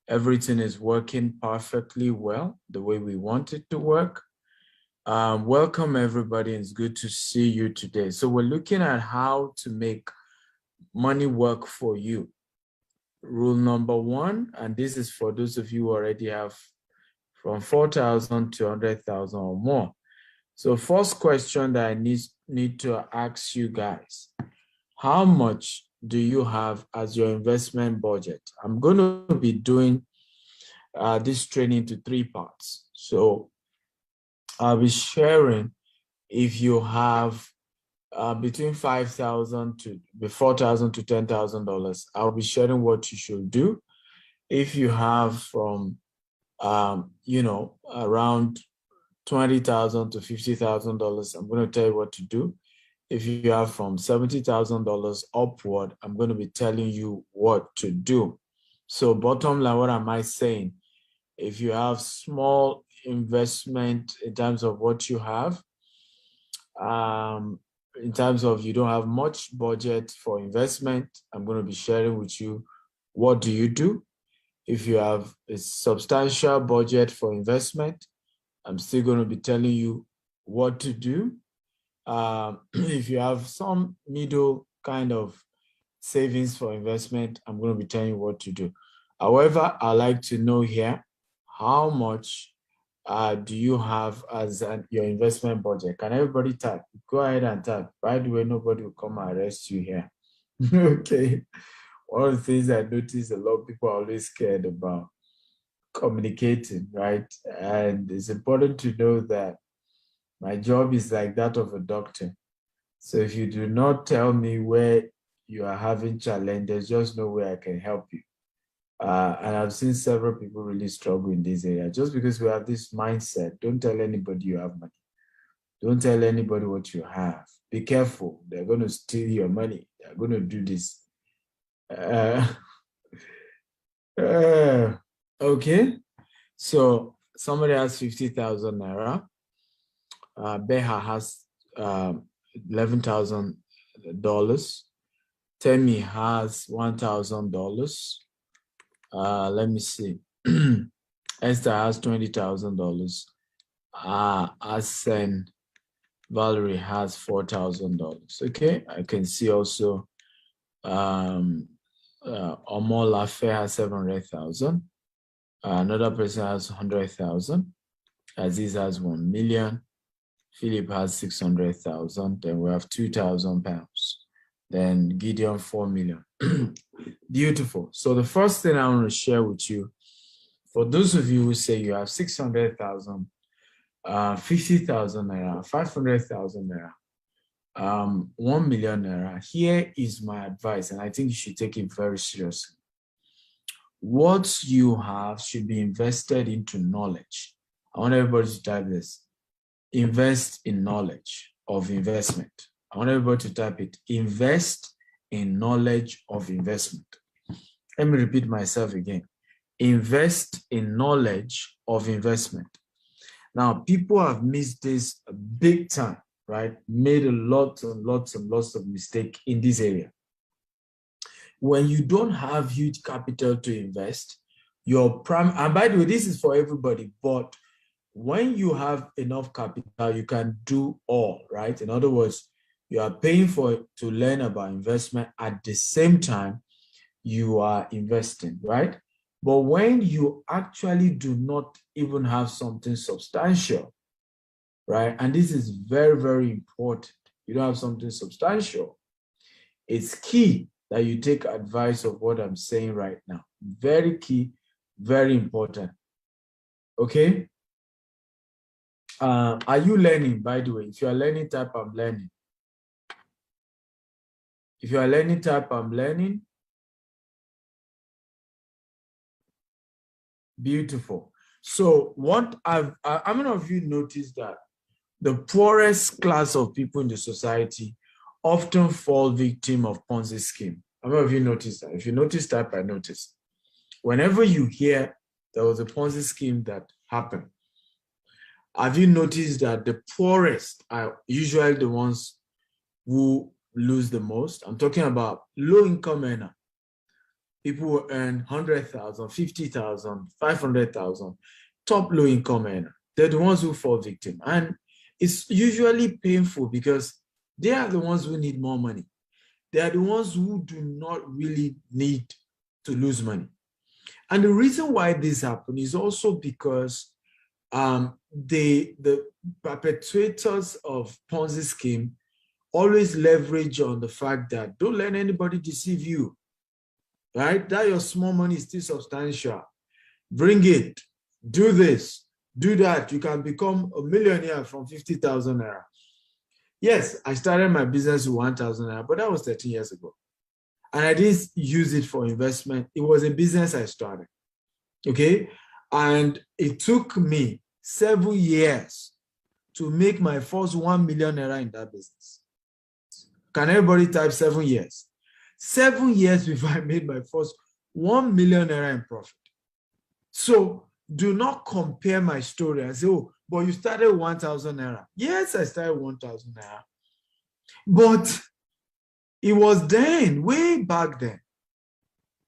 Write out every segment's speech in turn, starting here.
everything is working perfectly well, the way we want it to work. Welcome everybody, it's good to see you today. So we're looking at how to make money work for you. Rule number one, and this is for those of you who already have from 4,000 to 100,000 or more. So first question that I need to ask you guys, how much do you have as your investment budget? I'm going to be doing this training to 3 parts. So I'll be sharing if you have between $5,000 to $4,000 to $10,000. I'll be sharing what you should do. If you have from around $20,000 to $50,000, I'm going to tell you what to do. If you have from $70,000 upward, I'm going to be telling you what to do. So bottom line, what am I saying? If you have small investment in terms of what you have, in terms of you don't have much budget for investment, I'm going to be sharing with you what do you do. If you have a substantial budget for investment, I'm still going to be telling you what to do. If you have some middle kind of savings for investment, I'm going to be telling you what to do. However, I'd like to know here, how much do you have as your investment budget? Can everybody type? Go ahead and type. By the way, nobody will come and arrest you here. Okay. One of the things I notice a lot of people are always scared about communicating, right? And it's important to know that my job is like that of a doctor. So if you do not tell me where you are having challenge, there's just no way I can help you. And I've seen several people really struggle in this area. Just because we have this mindset, don't tell anybody you have money. Don't tell anybody what you have. Be careful. They're going to steal your money. They're going to do this. Okay. So somebody has 50,000 Naira. Beha has $11,000. Temi has $1,000. Let me see. Esther has $20,000. Asen Valerie has $4,000. Okay, I can see also Omola Fair has 700,000. Another person has 100,000. Aziz has 1 million. Philip has 600,000. Then we have 2,000 pounds. Then Gideon 4 million. Beautiful. So the first thing I want to share with you, for those of you who say you have 600,000, 50,000 Naira, 500,000 Naira, 1 million Naira, here is my advice, and I think you should take it very seriously. What you have should be invested into knowledge. I want everybody to type this. Invest in knowledge of investment. I want everybody to type it. Invest in knowledge of investment. Let me repeat myself again. Invest in knowledge of investment. Now, people have missed this big time, right? Made a lot and lots of mistakes in this area. When you don't have huge capital to invest, and by the way, this is for everybody, but when you have enough capital, you can do all, right? In other words, you are paying to learn about investment at the same time you are investing, right? But when you actually do not even have something substantial, right? And this is very, very important. You don't have something substantial. It's key that you take advice of what I'm saying right now. Very key, very important. Okay? Are you learning, by the way? If you are learning, type I'm learning. If you are learning, type I'm learning. Beautiful. So how many of you noticed that the poorest class of people in the society often fall victim of Ponzi scheme? How many of you noticed that? If you notice, type I noticed. Whenever you hear there was a Ponzi scheme that happened, have you noticed that the poorest are usually the ones who lose the most? I'm talking about low income earner. People will earn 100,000, 50,000, 500,000, top low income earner. They're the ones who fall victim. And it's usually painful because they are the ones who need more money. They are the ones who do not really need to lose money. And the reason why this happens is also because the perpetrators of Ponzi scheme always leverage on the fact that don't let anybody deceive you, right? That your small money is still substantial. Bring it, do this, do that. You can become a millionaire from 50,000 naira. Yes, I started my business with 1,000 naira, but that was 13 years ago. And I didn't use it for investment. It was a business I started, okay? And it took me 7 years to make my first 1 million naira in that business. Can everybody type 7 years? 7 years before I made my first 1 million naira in profit. So do not compare my story and say, oh, but you started 1,000 naira. Yes, I started 1,000 naira. But it was then, way back then,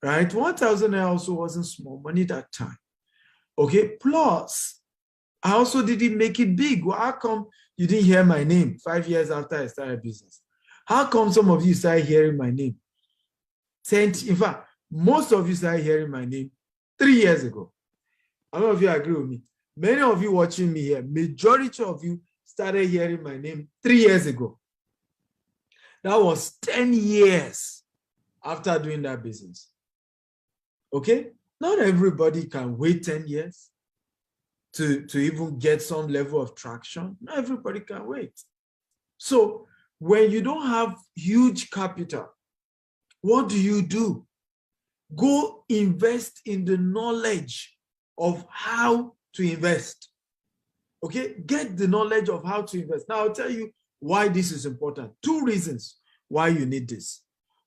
right? 1,000 naira also wasn't small money that time. Okay, plus, I also didn't make it big. Well, how come you didn't hear my name 5 years after I started business? How come some of you started hearing my name? In fact, most of you started hearing my name 3 years ago. How many of you agree with me? Many of you watching me here, majority of you started hearing my name 3 years ago. That was 10 years after doing that business. Okay? Not everybody can wait 10 years to even get some level of traction. Not everybody can wait. So when you don't have huge capital, what do? Go invest in the knowledge of how to invest. Okay? Get the knowledge of how to invest. Now, I'll tell you why this is important. 2 reasons why you need this.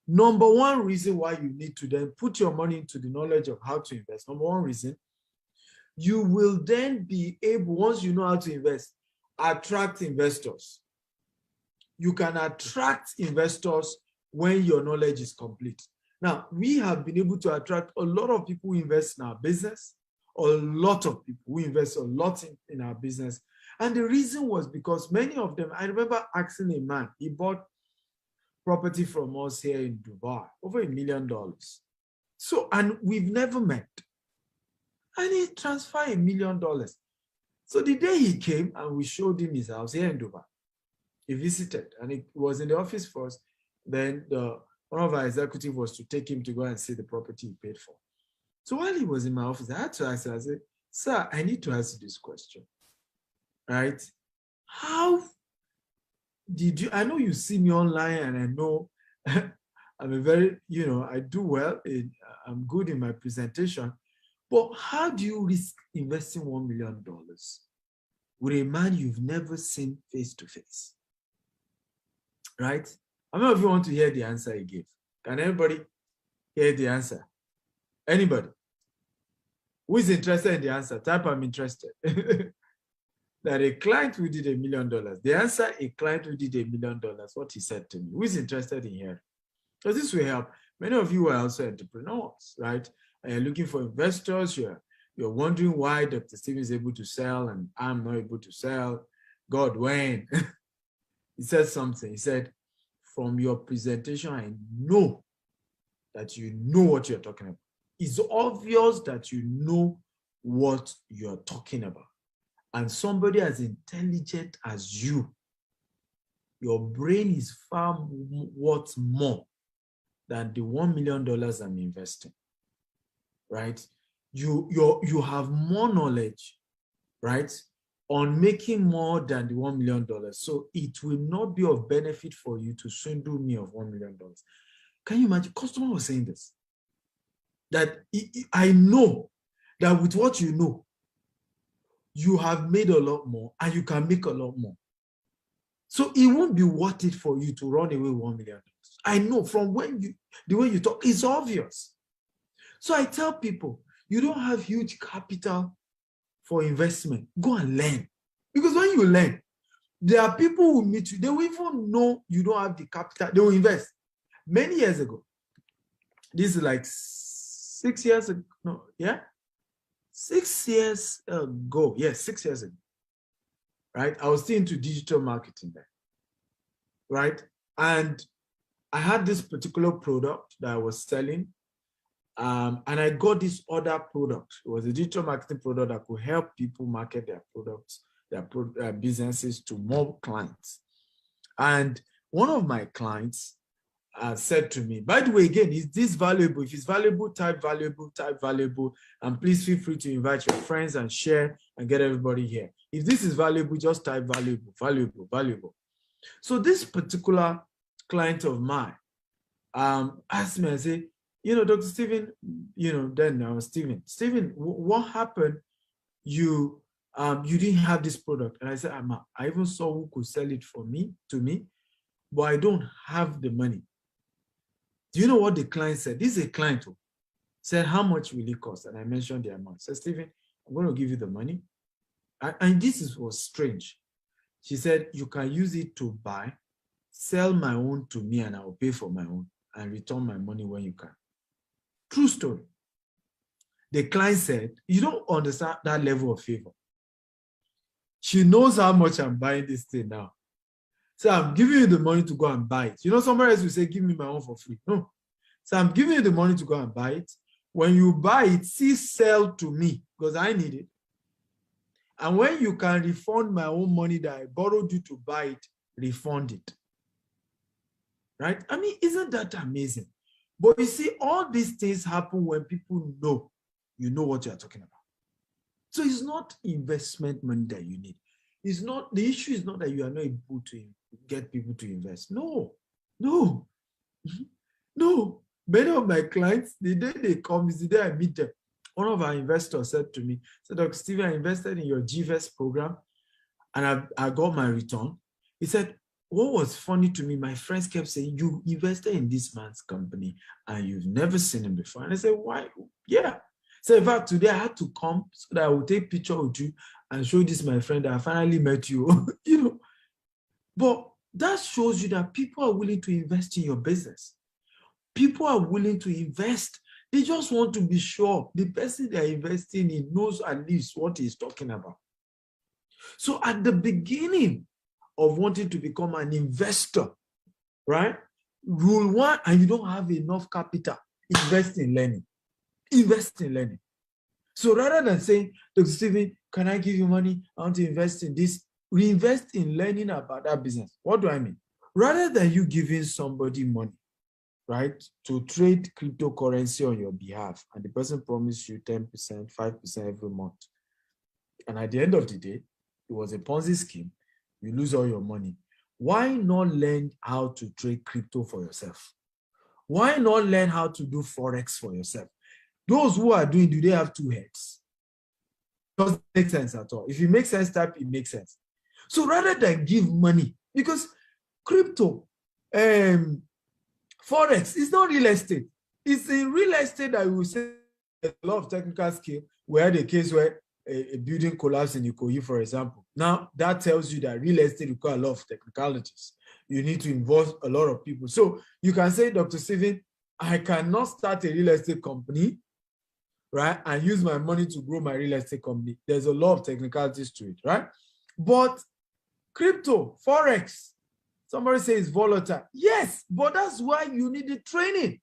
Number 1 reason why you need to then put your money into the knowledge of how to invest. Number 1 reason, you will then be able, once you know how to invest, attract investors. You can attract investors when your knowledge is complete. Now, we have been able to attract a lot of people who invest in our business, a lot of people who invest a lot in our business. And the reason was because many of them, I remember asking a man, he bought property from us here in Dubai, over $1 million. So, and we've never met. And he transferred $1 million. So the day he came and we showed him his house here in Dubai, he visited and he was in the office first. Then one of our executives was to take him to go and see the property he paid for. So while he was in my office, I had to ask him, I said, sir, I need to ask you this question, right? How did you, I know you see me online and I know I'm a very, I do well, I'm good in my presentation, but how do you risk investing $1 million with a man you've never seen face to face? Right? How many of you want to hear the answer he gave? Can everybody hear the answer? Anybody? Who is interested in the answer? Type I'm interested. That a client who did $1 million. The answer, a client who did $1 million, what he said to me. Who is interested in hearing? So this will help. Many of you are also entrepreneurs, right? And you're looking for investors. You're wondering why Dr. Steve is able to sell and I'm not able to sell. God, when? He said something. He said, from your presentation, I know that you know what you're talking about. It's obvious that you know what you're talking about. And somebody as intelligent as you, your brain is far worth more than the $1 million I'm investing, right? You have more knowledge, right, on making more than the $1 million. So it will not be of benefit for you to swindle me of $1 million. Can you imagine? Customer was saying this, that I know that with what you know, you have made a lot more and you can make a lot more. So it won't be worth it for you to run away with $1 million. I know from the way you talk, it's obvious. So I tell people, you don't have huge capital for investment. Go and learn. Because when you learn, there are people who meet you, they will even know you don't have the capital, they will invest. Many years ago, this is like 6 years ago. No, yeah. 6 years ago. Yes, 6 years ago. Right? I was still into digital marketing then. Right? And I had this particular product that I was selling. And I got this other product. It was a digital marketing product that could help people market their products, their businesses to more clients. And one of my clients said to me, by the way, again, is this valuable? If it's valuable, type valuable, type valuable. And please feel free to invite your friends and share and get everybody here. If this is valuable, just type valuable, valuable, valuable. So this particular client of mine asked me, I said, you know, Dr. Stephen, you know, then I was Stephen, what happened? You didn't have this product. And I said, I even saw who could sell it to me, but I don't have the money. Do you know what the client said? This is a client who said, how much will it cost? And I mentioned the amount. I said, Stephen, I'm going to give you the money. And this was strange. She said, you can use it to buy, sell my own to me, and I'll pay for my own and return my money when you can. True story. The client said, you don't understand that level of favor. She knows how much I'm buying this thing now. So I'm giving you the money to go and buy it. You know, somebody else will say, give me my own for free. No. So I'm giving you the money to go and buy it. When you buy it, see sell to me because I need it. And when you can refund my own money that I borrowed you to buy it, refund it. Right? I mean, isn't that amazing? But you see, all these things happen when people know you know what you're talking about. So it's not investment money that you need. It's not, the issue is not that you are not able to get people to invest. No, no, no. Many of my clients, the day they come is the day I meet them. One of our investors said to me, so Dr. Stephen, I invested in your GVEST program and I got my return. He said, what was funny to me, my friends kept saying, you invested in this man's company and you've never seen him before. And I said, why? Yeah. So in fact, today I had to come so that I will take a picture with you and show this, my friend, that I finally met you. You know, but that shows you that people are willing to invest in your business. People are willing to invest. They just want to be sure the person they're investing in knows at least what he's talking about. So at the beginning of wanting to become an investor, right? Rule one, and you don't have enough capital, invest in learning. Invest in learning. So rather than saying, Dr. Stephen, can I give you money? I want to invest in this. Reinvest in learning about that business. What do I mean? Rather than you giving somebody money, right, to trade cryptocurrency on your behalf, and the person promised you 10%, 5% every month. And at the end of the day, it was a Ponzi scheme. You lose all your money. Why not learn how to trade crypto for yourself? Why not learn how to do Forex for yourself? Those who are doing, do they have two heads? Doesn't make sense at all. If it makes sense, type it makes sense. So rather than give money, because crypto, Forex is not real estate. It's in real estate that we will say a lot of technical skill. We had a case where a building collapsed in Ikoyi, for example. Now, that tells you that real estate requires a lot of technicalities. You need to involve a lot of people. So you can say, Dr. Stephen, I cannot start a real estate company, right, and use my money to grow my real estate company. There's a lot of technicalities to it, right? But crypto, Forex, somebody says volatile. Yes, but that's why you need the training.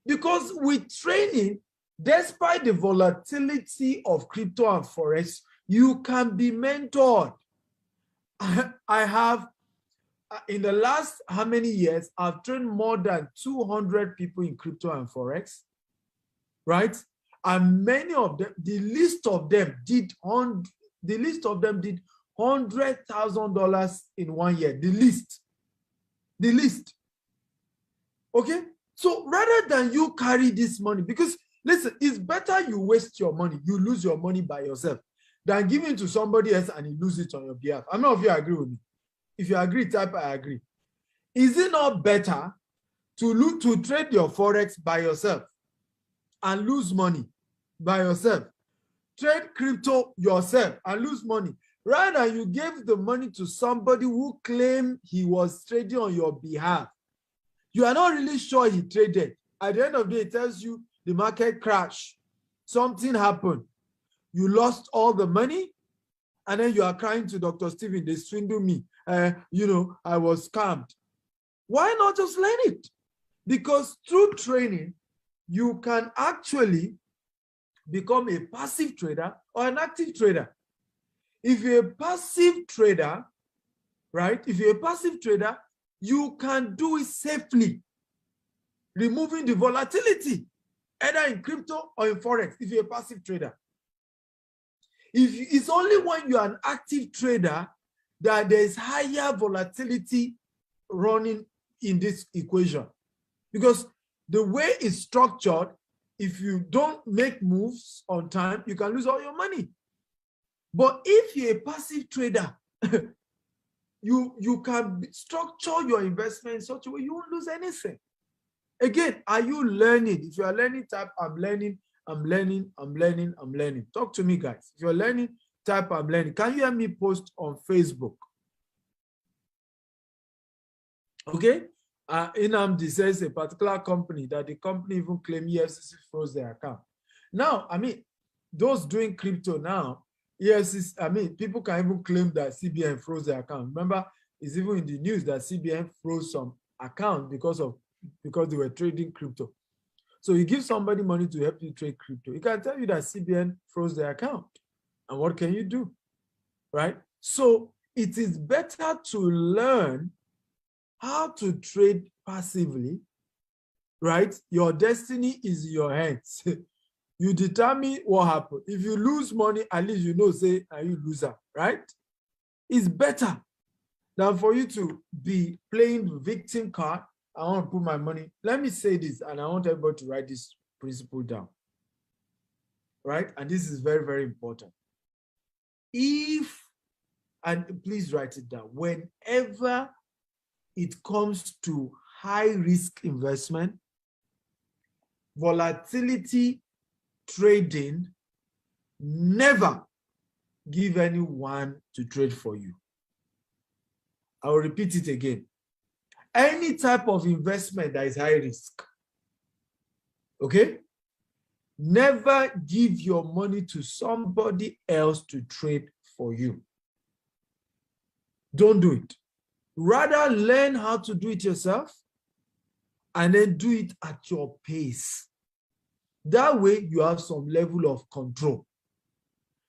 Because with training, despite the volatility of crypto and Forex, you can be mentored. I have, in the last how many years, I've trained more than 200 people in crypto and Forex, right? And many of them, the least of them did $100,000 in 1 year. The least. Okay? So rather than you carry this money, because listen, it's better you waste your money, you lose your money by yourself, than give it to somebody else and you lose it on your behalf. I don't know if you agree with me. If you agree, type I agree. Is it not better to trade your Forex by yourself and lose money by yourself? Trade crypto yourself and lose money. Rather than you gave the money to somebody who claimed he was trading on your behalf. You are not really sure he traded. At the end of the day, it tells you the market crashed, something happened, you lost all the money, and then you are crying to Dr. Stephen, they swindled me. You know, I was scammed. Why not just learn it? Because through training, you can actually become a passive trader or an active trader. If you're a passive trader, right? If you're a passive trader, you can do it safely, removing the volatility, either in crypto or in Forex, if you're a passive trader. It's only when you're an active trader that there's higher volatility running in this equation. Because the way it's structured, if you don't make moves on time, you can lose all your money. But if you're a passive trader, you can structure your investment in such a way you won't lose anything. Again, are you learning? If you are learning, type I'm learning, I'm learning, I'm learning, I'm learning. Talk to me, guys. If you're learning, type I'm learning. Can you hear me post on Facebook? Okay. Inamdi says a particular company that the company even claimed EFCC froze their account. Now, I mean, those doing crypto now, EFCC, I mean, people can even claim that CBN froze their account. Remember, it's even in the news that CBN froze some account because they were trading crypto. So you give somebody money to help you trade crypto. He can tell you that CBN froze their account. And what can you do? Right? So it is better to learn how to trade passively, right? Your destiny is in your hands. You determine what happens. If you lose money, at least you know, say, are you loser, right? It's better than for you to be playing the victim card. I want to put my money. Let me say this, and I want everybody to write this principle down, right? And this is very, very important. And please write it down, whenever it comes to high risk investment, volatility trading, never give anyone to trade for you. I will repeat it again. Any type of investment that is high risk, okay? Never give your money to somebody else to trade for you. Don't do it. Rather, learn how to do it yourself and then do it at your pace. That way, you have some level of control.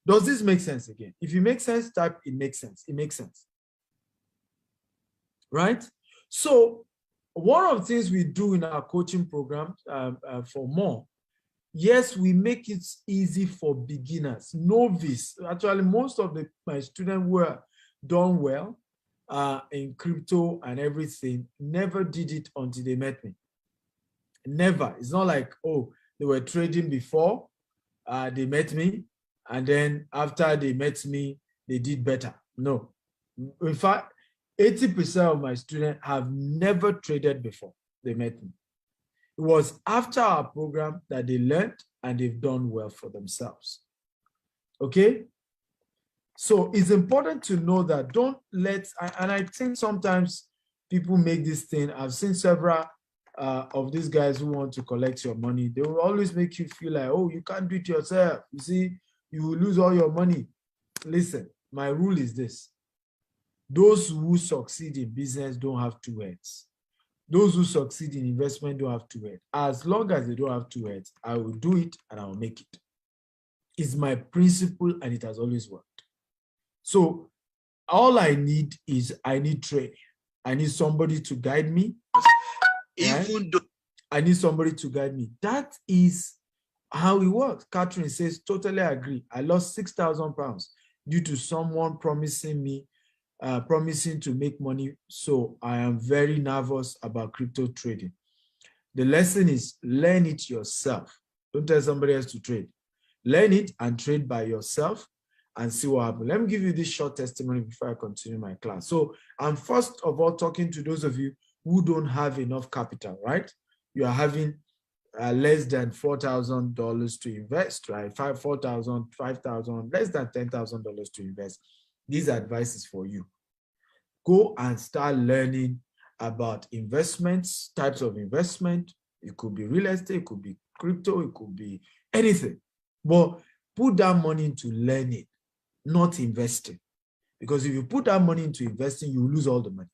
Does this make sense again? If it makes sense, type it makes sense. It makes sense. Right? So, one of the things we do in our coaching program for more, yes, we make it easy for beginners, novice. Actually, most of my students were done well in crypto and everything, never did it until they met me. Never. It's not like, oh, they were trading before they met me, and then after they met me, they did better. No. In fact, 80% of my students have never traded before they met me. It was after our program that they learned and they've done well for themselves. Okay? So it's important to know that don't let, and I think sometimes people make this thing. I've seen several of these guys who want to collect your money. They will always make you feel like, oh, you can't do it yourself. You see, you will lose all your money. Listen, my rule is this. Those who succeed in business don't have two heads. Those who succeed in investment don't have two heads. As long as they don't have two heads, I will do it and I will make it. It's my principle and it has always worked. So all I need is I need training. I need somebody to guide me. Even though I need somebody to guide me. That is how it works. Catherine says, totally agree. I lost 6,000 pounds due to someone promising to make money. So I am very nervous about crypto trading. The lesson is learn it yourself. Don't tell somebody else to trade. Learn it and trade by yourself and see what happens. Let me give you this short testimony before I continue my class. So I'm first of all talking to those of you who don't have enough capital, right? You are having less than $4,000 to invest, right? $4,000, $5,000, less than $10,000 to invest. These advice is for you. Go and start learning about investments, types of investment. It could be real estate, it could be crypto, it could be anything. But put that money into learning, not investing. Because if you put that money into investing, you lose all the money.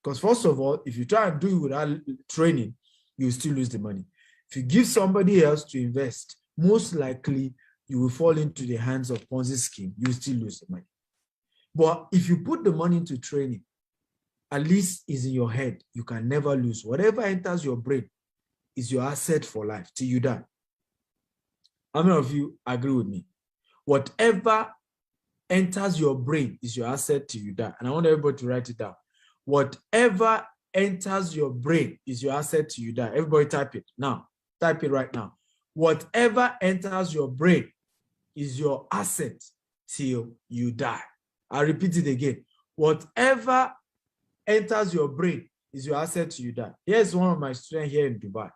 Because first of all, if you try and do it without training, you will still lose the money. If you give somebody else to invest, most likely you will fall into the hands of Ponzi scheme. You will still lose the money. But if you put the money into training, at least it's in your head. You can never lose. Whatever enters your brain is your asset for life till you die. How many of you agree with me? Whatever enters your brain is your asset till you die. And I want everybody to write it down. Whatever enters your brain is your asset till you die. Everybody type it now. Type it right now. Whatever enters your brain is your asset till you die. I'll repeat it again. Whatever enters your brain is your asset till you die. Here's one of my students here in Dubai,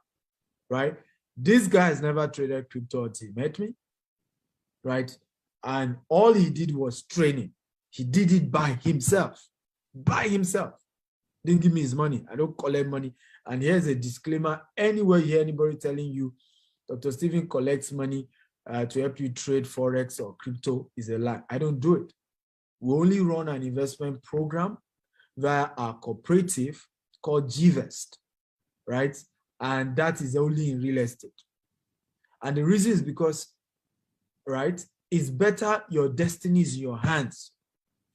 right? This guy has never traded crypto until he met me, right? And all he did was training. He did it by himself. By himself. Didn't give me his money. I don't collect money. And here's a disclaimer. Anywhere you hear anybody telling you Dr. Stephen collects money to help you trade Forex or crypto is a lie. I don't do it. We only run an investment program via our cooperative called GVest, right? And that is only in real estate. And the reason is because, right, it's better your destiny is in your hands.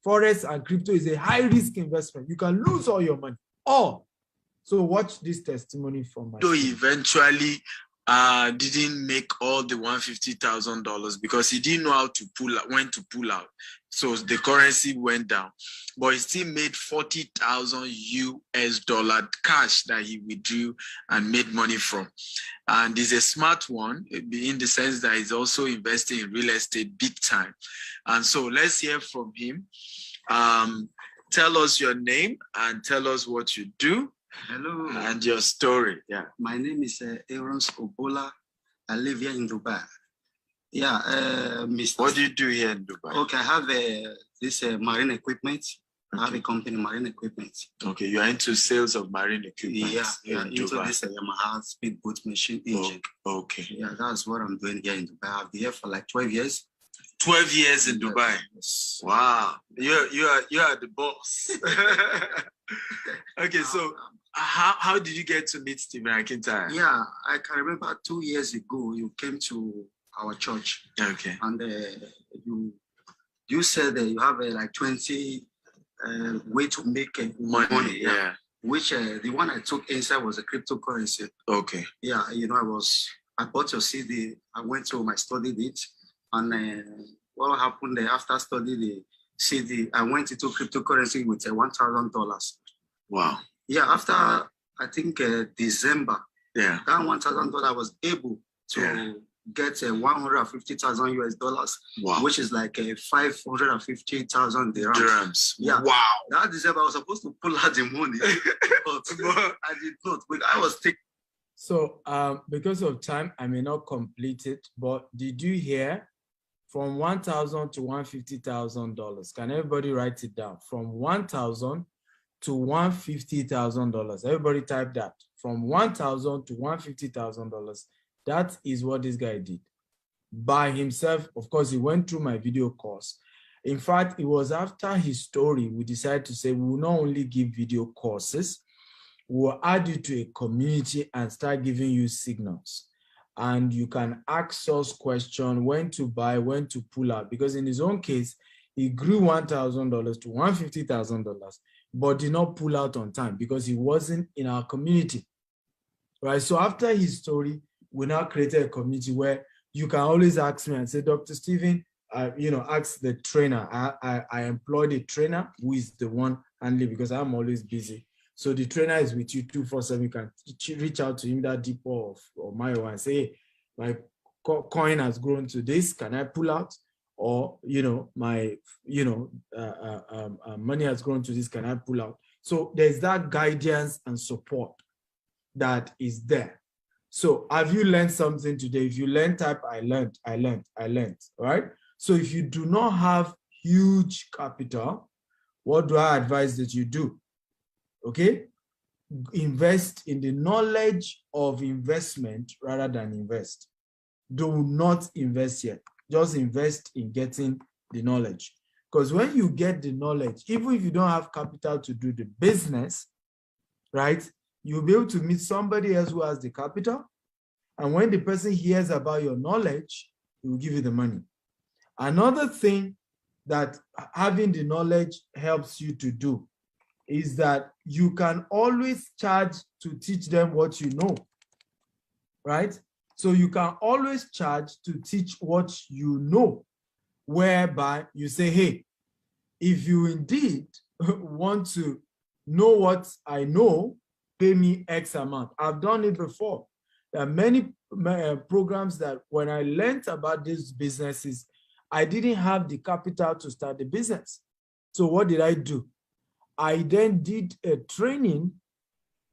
Forex and crypto is a high-risk investment. You can lose all your money, all. So watch this testimony from my So eventually didn't make all the $150,000 because he didn't know how to pull out, when to pull out. So the currency went down, but he still made 40,000 US dollar cash that he withdrew and made money from. And he's a smart one in the sense that he's also investing in real estate big time. And so let's hear from him. Tell us your name and tell us what you do. Hello. And your story. Yeah. My name is Aaron Obola. I live here in Dubai. Yeah, Mr. What do you do here in Dubai? Okay, I have this marine equipment. I have a company, marine equipment. Okay, you are into sales of marine equipment. Yeah, into Dubai. this Yamaha speedboat machine engine. Okay. Yeah, that's what I'm doing here in Dubai. I've been here for like 12 years. 12 years in Dubai. Yes. Wow, you are the boss. Okay, so how did you get to meet Stephen Akintayo? Yeah, I can remember 2 years ago you came to our church. Okay. And you said that you have like 20 way to make money. Yeah. Which the one I took inside was a cryptocurrency. Okay. Yeah, you know, I bought your CD. I went to my study it, and what happened there after studying the CD, I went into cryptocurrency with $1,000. Wow. Yeah, after I think December. Yeah. That $1,000 was able to get 150,000 US dollars, wow, which is like 550,000 dirhams. Yeah. Wow. That December I was supposed to pull out the money, but I did not. But I was taking. So because of time, I may not complete it, but did you hear from $1,000 to $150,000? Can everybody write it down? From $1,000 to $150,000. Everybody type that. From $1,000 to $150,000. That is what this guy did by himself. Of course, he went through my video course. In fact, it was after his story, we decided to say we will not only give video courses, we will add you to a community and start giving you signals. And you can ask us questions, when to buy, when to pull out. Because in his own case, he grew $1,000 to $150,000, but did not pull out on time because he wasn't in our community. Right? So after his story, we now created a community where you can always ask me and say, Dr. Stephen, ask the trainer. I employed a trainer who is the one handling because I'm always busy. So the trainer is with you 24/7. You can reach out to him, that depot or Mayo, and say, hey, my coin has grown to this. Can I pull out? Or, my, money has grown to this. Can I pull out? So there's that guidance and support that is there. So have you learned something today? If you learn, type I learned, right? So if you do not have huge capital, what do I advise that you do? Okay? invest in the knowledge of investment rather than invest. Do not invest yet. Just invest in getting the knowledge. Because when you get the knowledge, even if you don't have capital to do the business, right, you'll be able to meet somebody else who has the capital. And when the person hears about your knowledge, he will give you the money. Another thing that having the knowledge helps you to do is that you can always charge to teach them what you know, right? So you can always charge to teach what you know, whereby you say, hey, if you indeed want to know what I know, pay me X amount. I've done it before. There are many programs that when I learned about these businesses, I didn't have the capital to start the business. So what did I do? I then did a training,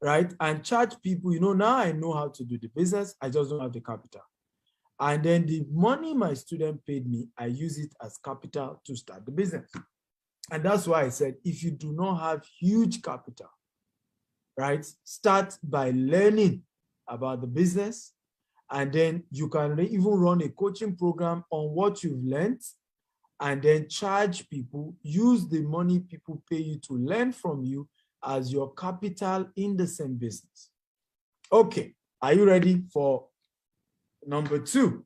right, and charge people, now I know how to do the business, I just don't have the capital. And then the money my student paid me, I use it as capital to start the business. And that's why I said, if you do not have huge capital, right, start by learning about the business, and then you can even run a coaching program on what you've learned, and then charge people, use the money people pay you to learn from you as your capital in the same business. Okay, are you ready for number 2?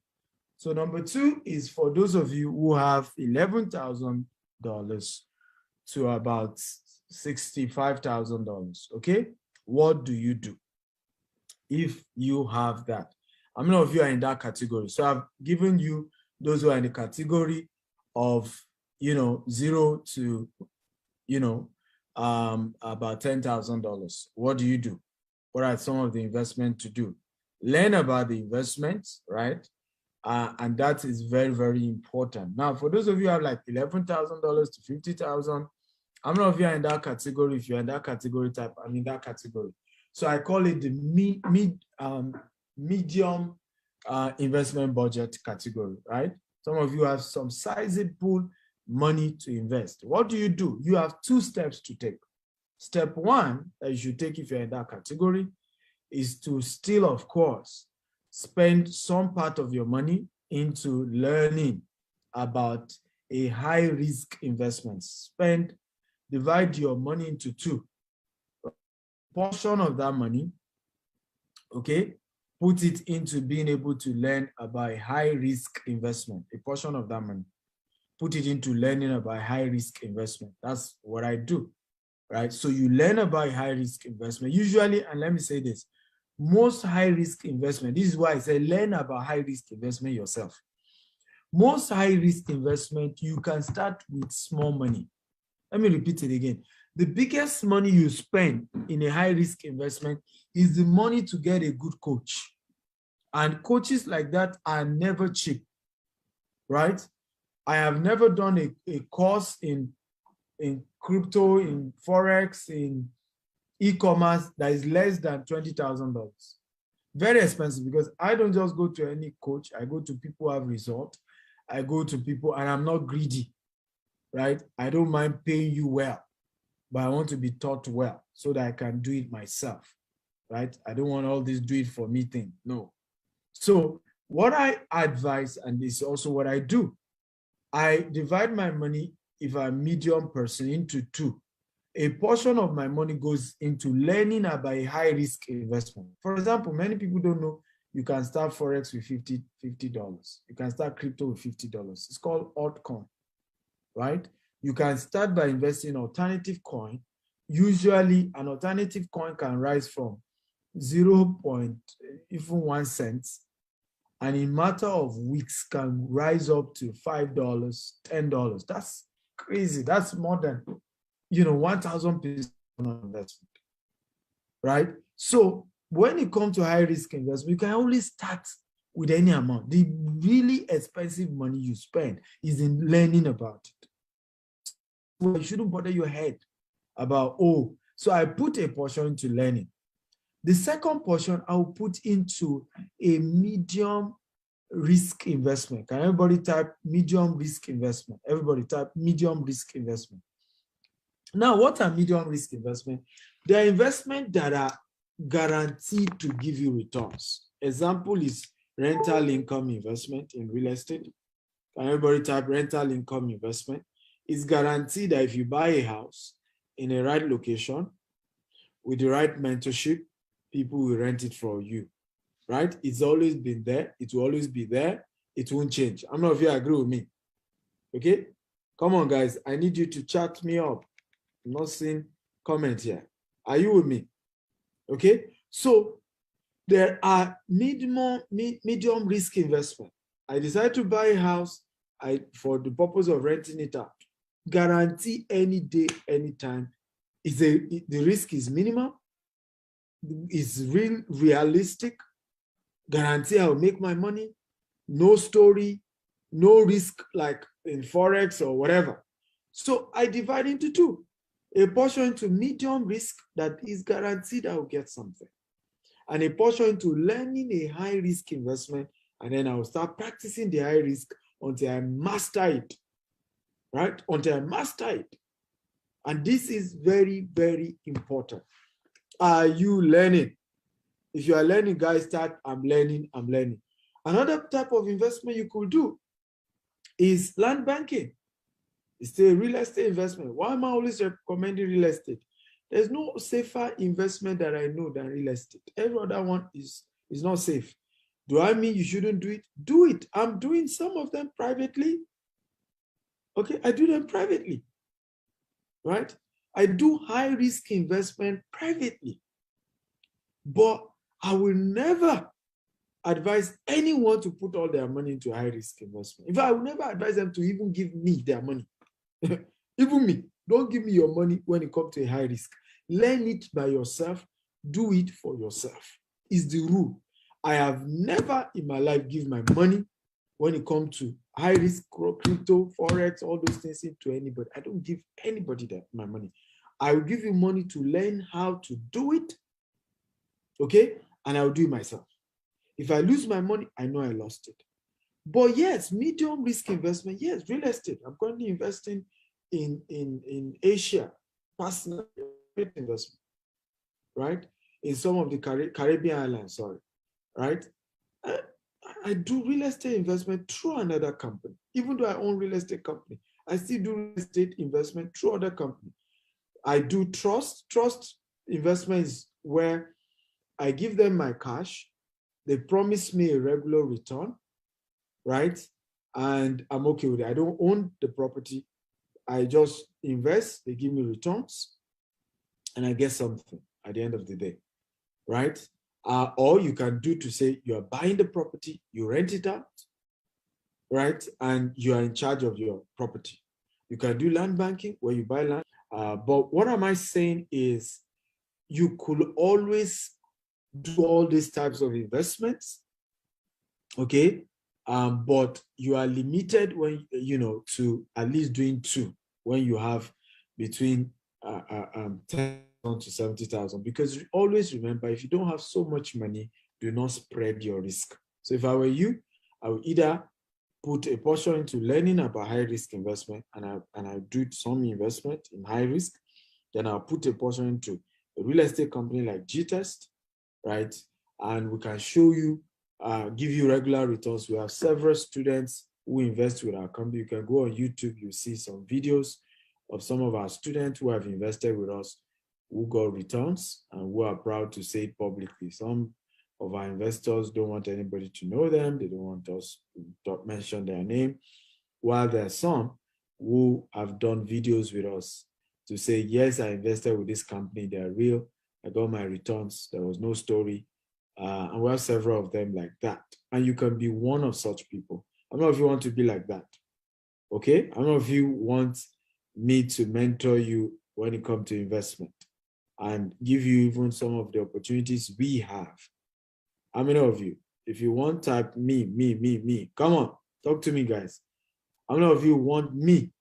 So number 2 is for those of you who have $11,000 to about $65,000, okay? What do you do if you have that? How many of you are in that category? So I've given you those who are in the category of, 0 to, about $10,000. What do you do? What are some of the investment to do? Learn about the investments, right? And that is very, very important. Now, for those of you who have like $11,000 to $50,000, how many of you are in that category? If you're in that category type, I'm in that category. So I call it the medium investment budget category, right? Some of you have some sizable money to invest. What do? You have 2 steps to take. Step 1 that you should take if you're in that category is to still, of course, spend some part of your money into learning about a high-risk investment. Divide your money into 2. A portion of that money, okay, put it into being able to learn about a high-risk investment. A portion of that money, put it into learning about high-risk investment. That's what I do, right? So you learn about high-risk investment. Usually, and let me say this, most high-risk investment, this is why I say learn about high-risk investment yourself. Most high-risk investment, you can start with small money. Let me repeat it again. The biggest money you spend in a high-risk investment is the money to get a good coach. And coaches like that are never cheap, right? I have never done a course in crypto, in Forex, in e-commerce that is less than $20,000. Very expensive, because I don't just go to any coach. I go to people who have results. I go to people, and I'm not greedy, right? I don't mind paying you well, but I want to be taught well so that I can do it myself, right? I don't want all this do it for me thing, no. So what I advise, and this is also what I do, I divide my money, if I'm a medium person, into 2. A portion of my money goes into learning about a high-risk investment. For example, many people don't know you can start Forex with $50. You can start crypto with $50. It's called altcoin, right? You can start by investing in alternative coin. Usually, an alternative coin can rise from 0.1 cent, and in a matter of weeks can rise up to $5, $10. That's crazy. That's more than 1,000% investment, right? So when it comes to high risk investment, you can only start with any amount. The really expensive money you spend is in learning about it. Well, you shouldn't bother your head about, so I put a portion into learning. The second portion I'll put into a medium risk investment. Can everybody type medium risk investment? Everybody type medium risk investment. Now, what are medium risk investment? There are investments that are guaranteed to give you returns. Example is rental income investment in real estate. Can everybody type rental income investment? It's guaranteed that if you buy a house in a right location with the right mentorship, people will rent it for you, right? It's always been there. It will always be there. It won't change. I'm not if you agree with me. Okay? Come on, guys. I need you to chat me up. I'm not seeing comment here. Are you with me? Okay? So there are medium risk investment. I decided to buy a house for the purpose of renting it out. Guarantee any day, anytime. The risk is minimal. It's realistic. Guarantee I'll make my money. No story, no risk like in Forex or whatever. So I divide into two. A portion into medium risk that is guaranteed I'll get something. And a portion into learning a high risk investment, and then I'll start practicing the high risk until I master it, right? Until I master it. And this is very, very important. Are you learning? If you are learning, guys, start, I'm learning. Another type of investment you could do is land banking. It's still a real estate investment. Why am I always recommending real estate? There's no safer investment that I know than real estate. Every other one is not safe. Do I mean you shouldn't do it? Do it. I'm doing some of them privately. Okay, I do them privately, right? I do high risk investment privately, but I will never advise anyone to put all their money into high risk investment. In fact, I will never advise them to even give me their money. Even me, don't give me your money when it comes to a high risk. Learn it by yourself. Do it for yourself. It's the rule. I have never in my life given my money when it comes to high risk, crypto, Forex, all those things to anybody. I don't give anybody my money. I will give you money to learn how to do it, okay? And I'll do it myself. If I lose my money, I know I lost it. But yes, medium risk investment, yes, real estate. I'm currently investing in Asia, personal investment, right? In some of the Caribbean islands, sorry, right? I do real estate investment through another company. Even though I own real estate company, I still do real estate investment through other company. I do trust. Trust investment is where I give them my cash. They promise me a regular return, right? And I'm okay with it. I don't own the property. I just invest, they give me returns, and I get something at the end of the day, right? Or you can do to say you are buying the property, you rent it out, right? And you are in charge of your property. You can do land banking where you buy land. But what am I saying is you could always do all these types of investments, okay? But you are limited when, to at least doing two when you have between 10,000 to 70,000, because always remember, if you don't have so much money, do not spread your risk. So if I were you, I would either put a portion into learning about high risk investment, and I do some investment in high risk. Then I'll put a portion into a real estate company like GTest, right? And we can show you, give you regular returns. We have several students who invest with our company. You can go on YouTube, you see some videos of some of our students who have invested with us, who got returns and who are proud to say it publicly. Some of our investors don't want anybody to know them. They don't want us to mention their name. While there are some who have done videos with us to say, yes, I invested with this company. They're real. I got my returns. There was no story. And we have several of them like that. And you can be one of such people. I don't know if you want to be like that. Okay? I don't know if you want me to mentor you when it comes to investment and give you even some of the opportunities we have. How many of you? If you want, type me. Come on, talk to me, guys. How many of you want me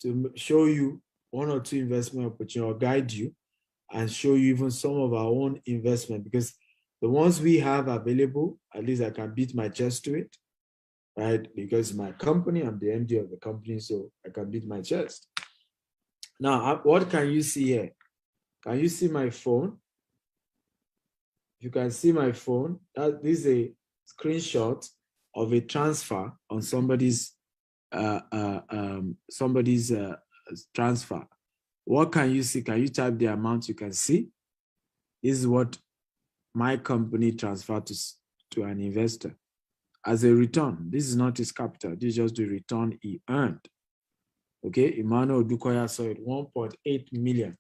to show you one or two investment opportunities or guide you and show you even some of our own investment? Because the ones we have available, at least I can beat my chest to it, right? Because my company, I'm the MD of the company, so I can beat my chest. Now, what can you see here? Can you see my phone? You can see my phone. This is a screenshot of a transfer on somebody's transfer. What can you see? Can you type the amount you can see? This is what my company transferred to an investor as a return. This is not his capital. This is just the return he earned. Okay, Emmanuel Dukoya saw it, 1.8 million.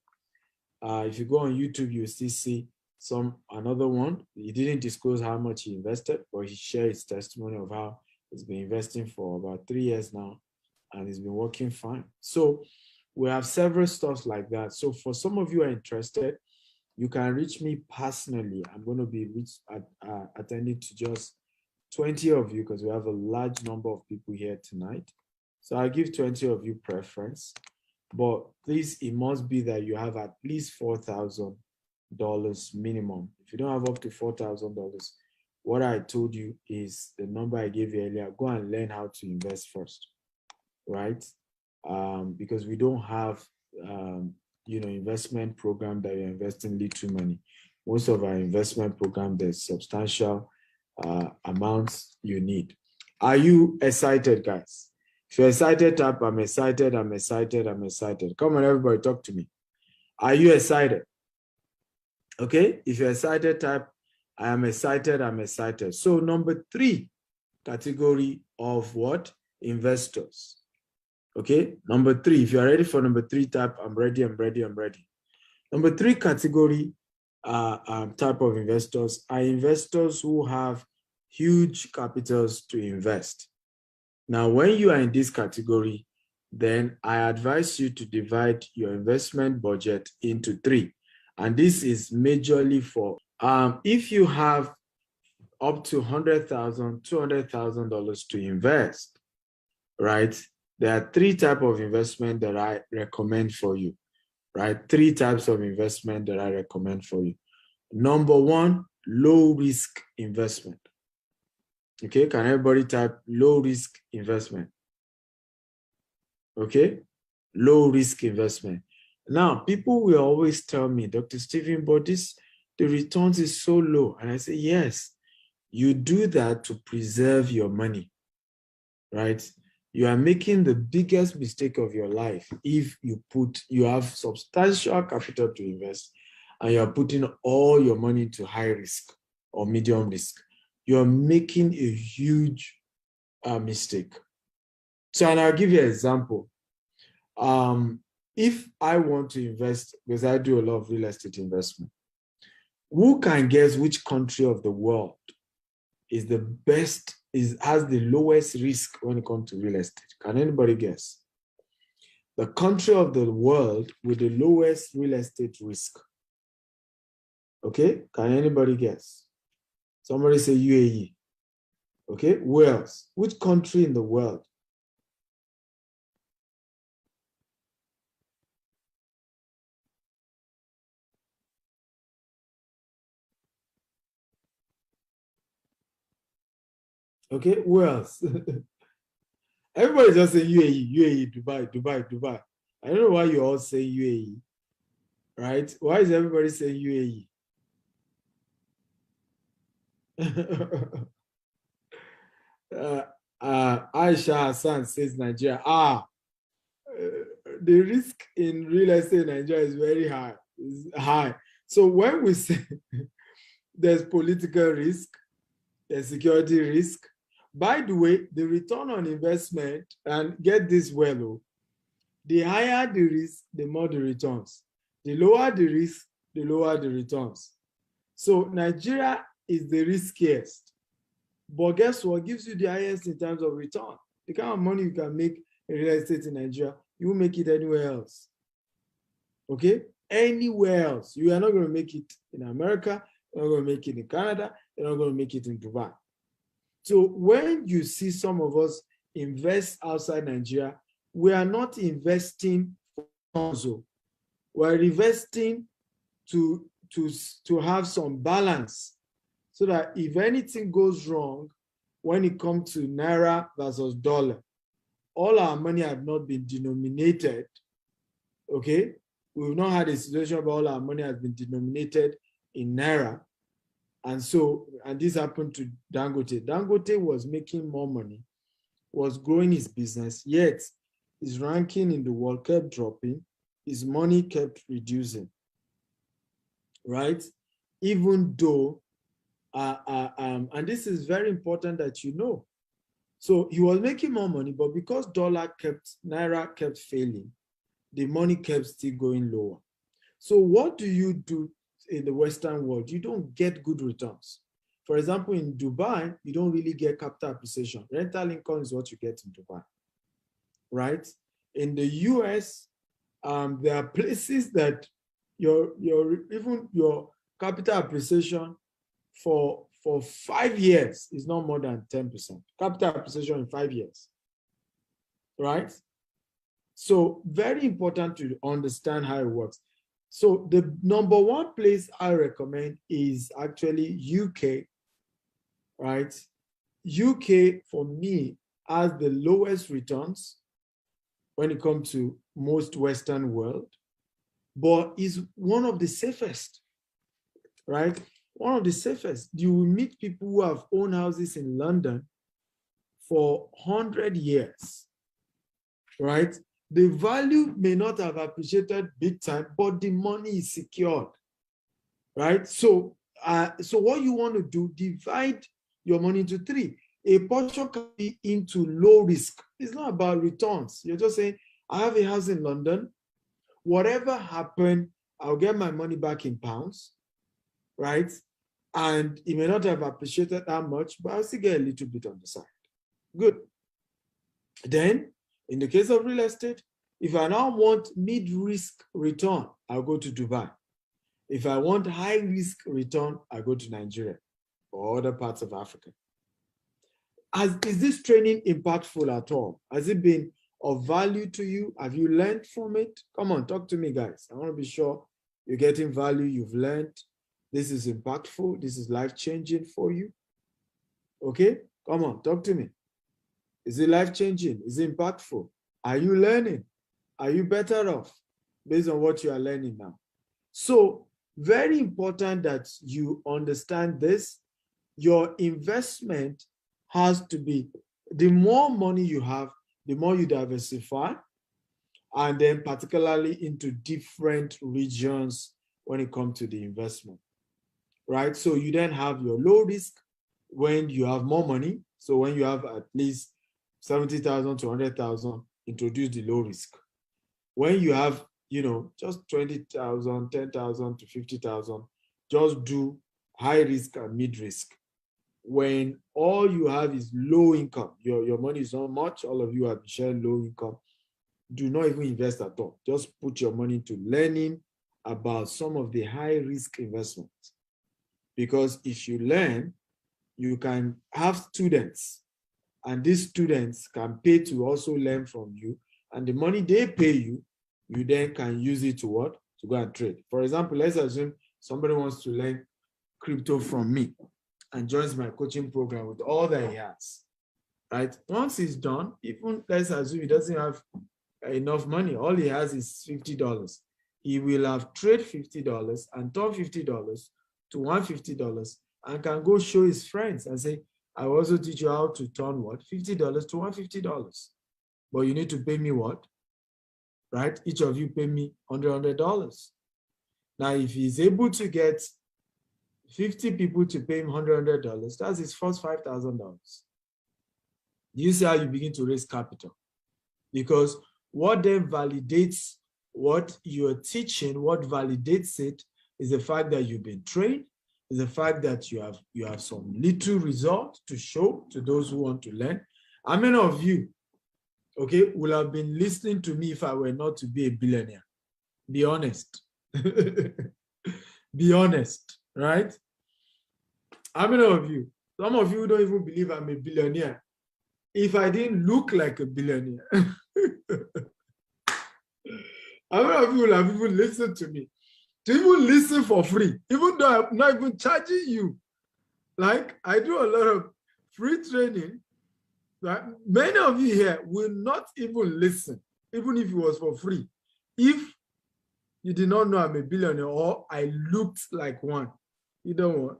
If you go on YouTube, you still see another one. He didn't disclose how much he invested, but he shared his testimony of how he's been investing for about 3 years now, and he's been working fine. So we have several stuff like that. So for some of you who are interested, you can reach me personally. I'm going to be attending to just 20 of you because we have a large number of people here tonight. So I'll give 20 of you preference, but please, it must be that you have at least $4,000 minimum. If you don't have up to $4,000, what I told you is the number I gave you earlier. Go and learn how to invest first, right? Because we don't have, investment program that you're investing little money. Most of our investment program, there's substantial amounts you need. Are you excited, guys? If you're excited, type I'm excited, I'm excited, I'm excited. Come on, everybody, talk to me. Are you excited? Okay, if you're excited, type I am excited, I'm excited. So number 3 category of what? Investors. Okay, number 3, if you're ready for number 3, type I'm ready, I'm ready, I'm ready. Number 3 category type of investors are investors who have huge capitals to invest. Now, when you are in this category, then I advise you to divide your investment budget into 3. And this is majorly for, if you have up to $100,000, $200,000 to invest, right? There are 3 types of investment that I recommend for you, right? 3 types of investment that I recommend for you. Number 1, low risk investment. Okay, can everybody type low risk investment? Okay, low risk investment. Now, people will always tell me, Dr. Stephen, but the returns is so low. And I say, yes, you do that to preserve your money, right? You are making the biggest mistake of your life if you have substantial capital to invest and you're putting all your money into high risk or medium risk. You're making a huge mistake. So, and I'll give you an example. If I want to invest, because I do a lot of real estate investment, who can guess which country of the world is the best, has the lowest risk when it comes to real estate? Can anybody guess? The country of the world with the lowest real estate risk. Okay, can anybody guess? Somebody say UAE. Okay, where else? Which country in the world? Okay, where else? Everybody just say UAE, UAE, Dubai. I don't know why you all say UAE, right? Why is everybody saying UAE? Aisha Hassan says Nigeria. The risk in real estate in Nigeria is very high. It's high. So when we say there's political risk, there's security risk. By the way, the return on investment, and get this well, the higher the risk, the more the returns. The lower the risk, the lower the returns. So Nigeria is the riskiest. But guess what gives you the highest in terms of return? The kind of money you can make in real estate in Nigeria, you won't make it anywhere else. Okay? Anywhere else. You are not going to make it in America, you're not going to make it in Canada, you're not going to make it in Dubai. So when you see some of us invest outside Nigeria, we are not investing for console. We're investing to have some balance so that if anything goes wrong when it comes to Naira versus dollar, all our money have not been denominated, okay, we've not had a situation where all our money has been denominated in Naira. And so, and this happened to Dangote. Dangote was making more money, was growing his business, yet his ranking in the world kept dropping, his money kept reducing, right? Even though, and this is very important that you know. So he was making more money, but because Naira kept failing, the money kept still going lower. So what do you do in the Western world? You don't get good returns. For example, in Dubai, you don't really get capital appreciation. Rental income is what you get in Dubai, right? In the US, there are places that even your capital appreciation for 5 years is not more than 10%. Capital appreciation in 5 years, right? So very important to understand how it works. So the number one place I recommend is actually UK, right? UK for me has the lowest returns when it comes to most Western world, but is one of the safest, right? One of the safest. You will meet people who have owned houses in London for 100 years, right? The value may not have appreciated big time, but the money is secured, right? So, so what you want to do, divide your money into 3. A portion can be into low risk. It's not about returns. You're just saying, I have a house in London. Whatever happened, I'll get my money back in pounds, right? And it may not have appreciated that much, but I'll still get a little bit on the side. Good. Then, in the case of real estate, if I now want mid-risk return, I'll go to Dubai. If I want high-risk return, I go to Nigeria or other parts of Africa. Is this training impactful at all? Has it been of value to you? Have you learned from it? Come on, talk to me, guys. I want to be sure you're getting value, you've learned. This is impactful. This is life-changing for you. Okay? Come on, talk to me. Is it life-changing? Is it impactful? Are you learning? Are you better off based on what you are learning now? So, very important that you understand this. Your investment has to be, the more money you have, the more you diversify, and then particularly into different regions when it comes to the investment, right? So you then have your low risk when you have more money. So when you have at least 70,000 to 100,000, introduce the low risk. When you have, just 20,000, 10,000 to 50,000, just do high risk and mid risk. When all you have is low income, your money is not much, all of you have shared low income, do not even invest at all. Just put your money into learning about some of the high risk investments. Because if you learn, you can have students, and these students can pay to also learn from you, and the money they pay you, you then can use it to what? To go and trade. For example, let's assume somebody wants to learn crypto from me and joins my coaching program with all that he has, right? Once he's done, even let's assume he doesn't have enough money, all he has is $50. He will have traded $50 and turned $50 to $150 and can go show his friends and say, I will also teach you how to turn what? $50 to $150. But you need to pay me what? Right? Each of you pay me $100. Now, if he's able to get 50 people to pay him $100, that's his first $5,000. You see how you begin to raise capital. Because what then validates what you're teaching, what validates it, is the fact that you've been trained, is the fact that you have some little result to show to those who want to learn. How many of you, okay, will have been listening to me if I were not to be a billionaire? Be honest. Be honest, right? How many of you? Some of you don't even believe I'm a billionaire. If I didn't look like a billionaire. How many of you will have even listened to me? To even listen for free, even though I'm not even charging you. Like, I do a lot of free training. Right? Many of you here will not even listen, even if it was for free, if you did not know I'm a billionaire, or I looked like one. You don't want.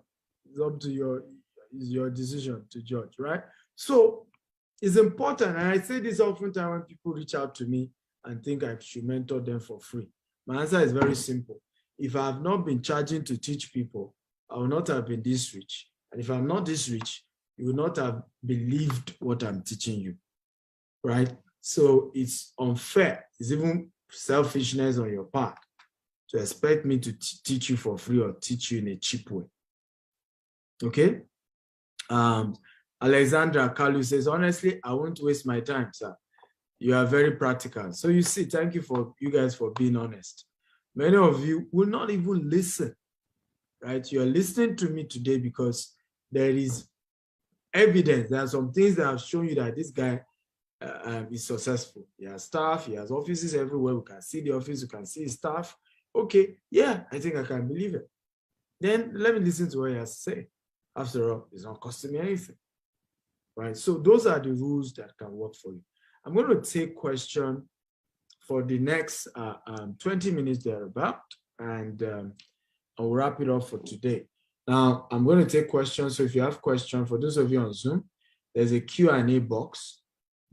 It's up to your decision to judge, right? So it's important, and I say this oftentimes when people reach out to me and think I should mentor them for free. My answer is very simple. If I have not been charging to teach people, I will not have been this rich. And if I'm not this rich, you will not have believed what I'm teaching you, right? So it's unfair. It's even selfishness on your part to expect me to teach you for free or teach you in a cheap way. Okay? Alexandra Kalu says, honestly, I won't waste my time, sir. You are very practical. So you see, thank you guys for being honest. Many of you will not even listen, right? You're listening to me today because there is evidence. There are some things that have shown you that this guy is successful. He has staff, he has offices everywhere. We can see the office, we can see his staff. Okay, yeah, I think I can believe it. Then let me listen to what he has to say. After all, it's not costing me anything, right? So those are the rules that can work for you. I'm going to take question for the next 20 minutes thereabout, and I'll wrap it up for today. Now, I'm going to take questions. So if you have questions, for those of you on Zoom, there's a Q&A box.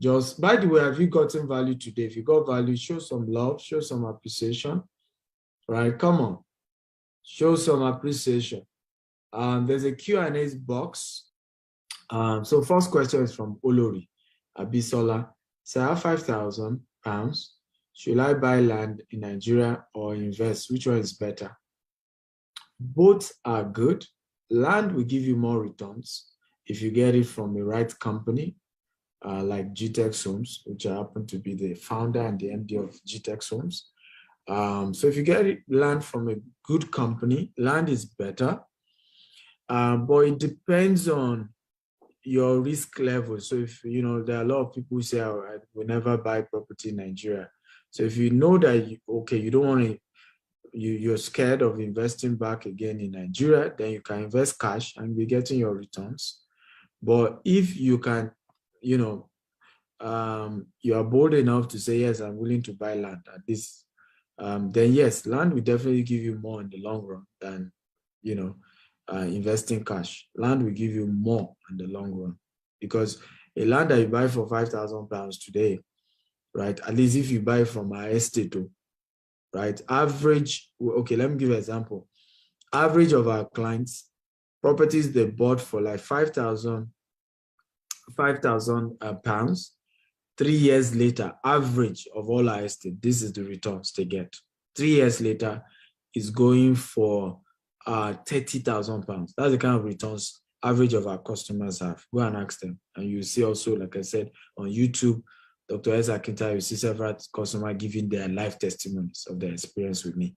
Just, by the way, have you gotten value today? If you got value, show some love, show some appreciation, right? Come on, show some appreciation. There's a Q&A box. So first question is from Olori Abisola. So I have £5,000. Should I buy land in Nigeria or invest? Which one is better? Both are good. Land will give you more returns if you get it from the right company, like GTEX Homes, which I happen to be the founder and the MD of GTEX Homes. So if you get land from a good company, land is better. But it depends on your risk level. So if, you know, there are a lot of people who say, oh, I will never buy property in Nigeria. So if you know that, you don't want to, you're scared of investing back again in Nigeria, then you can invest cash and be getting your returns. But if you can, you know, you are bold enough to say, yes, I'm willing to buy land at this, then yes, land will definitely give you more in the long run than, you know, investing cash. Land will give you more in the long run, because a land that you buy for £5,000 today, right? At least if you buy from our estate, right? Average, okay, let me give you an example. Average of our clients, properties they bought for like £5,000 pounds. 3 years later, average of all our estate, this is the returns they get. 3 years later is going for £30,000. That's the kind of returns average of our customers have. Go and ask them. And you see also, like I said, on YouTube, Dr. S. Akinta, you see several customers giving their life testimonies of their experience with me,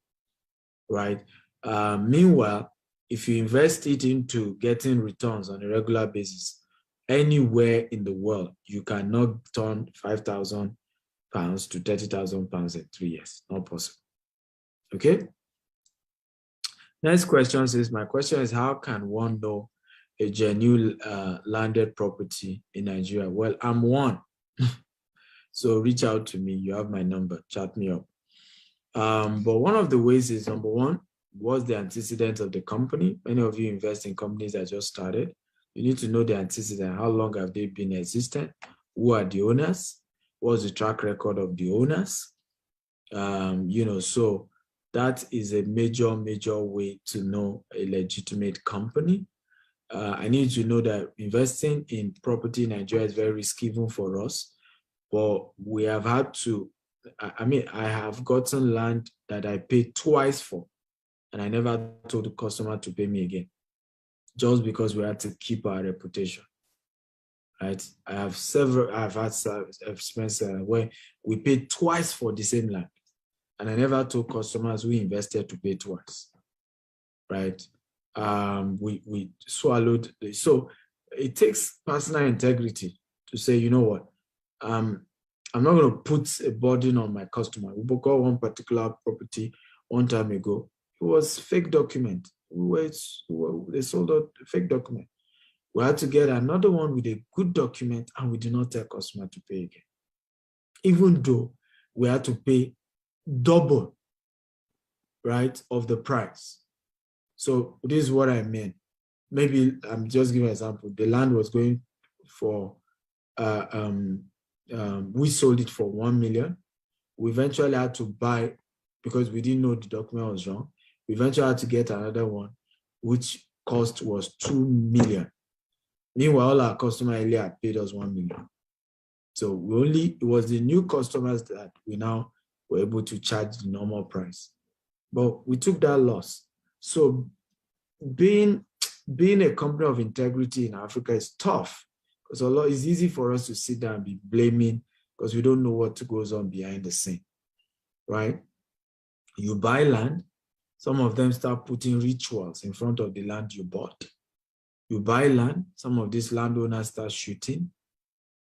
right? Meanwhile, if you invest it into getting returns on a regular basis, anywhere in the world, you cannot turn £5,000 to £30,000 in 3 years. Not possible. Okay? Next question says, my question is, how can one know a genuine landed property in Nigeria? Well, I'm one. So reach out to me. You have my number. Chat me up. But one of the ways is, number one, what's the antecedent of the company? Many of you invest in companies that just started. You need to know the antecedent. How long have they been existent? Who are the owners? What's the track record of the owners? You know, so that is a major way to know a legitimate company. I need to know that investing in property in Nigeria is very risky even for us. But we have had to, I mean, I have gotten land that I paid twice for, and I never told the customer to pay me again, just because we had to keep our reputation, right? I've had experience where we paid twice for the same land, and I never told customers who invested to pay twice, right? We swallowed. So it takes personal integrity to say, you know what, I'm not going to put a burden on my customer. We bought one particular property one time ago. It was fake document. They sold a fake document. We had to get another one with a good document, and we did not tell customer to pay again, even though we had to pay double right, of the price. So this is what I mean. Maybe I'm just giving an example. The land was going for, we sold it for 1 million. We eventually had to buy, because we didn't know the document was wrong. We eventually had to get another one, which cost was 2 million. Meanwhile, all our customers earlier had paid us 1 million. So it was the new customers that we now were able to charge the normal price. But we took that loss. So being a company of integrity in Africa is tough, because it's easy for us to sit down and be blaming because we don't know what goes on behind the scene, right? You buy land, some of them start putting rituals in front of the land you bought. You buy land, some of these landowners start shooting,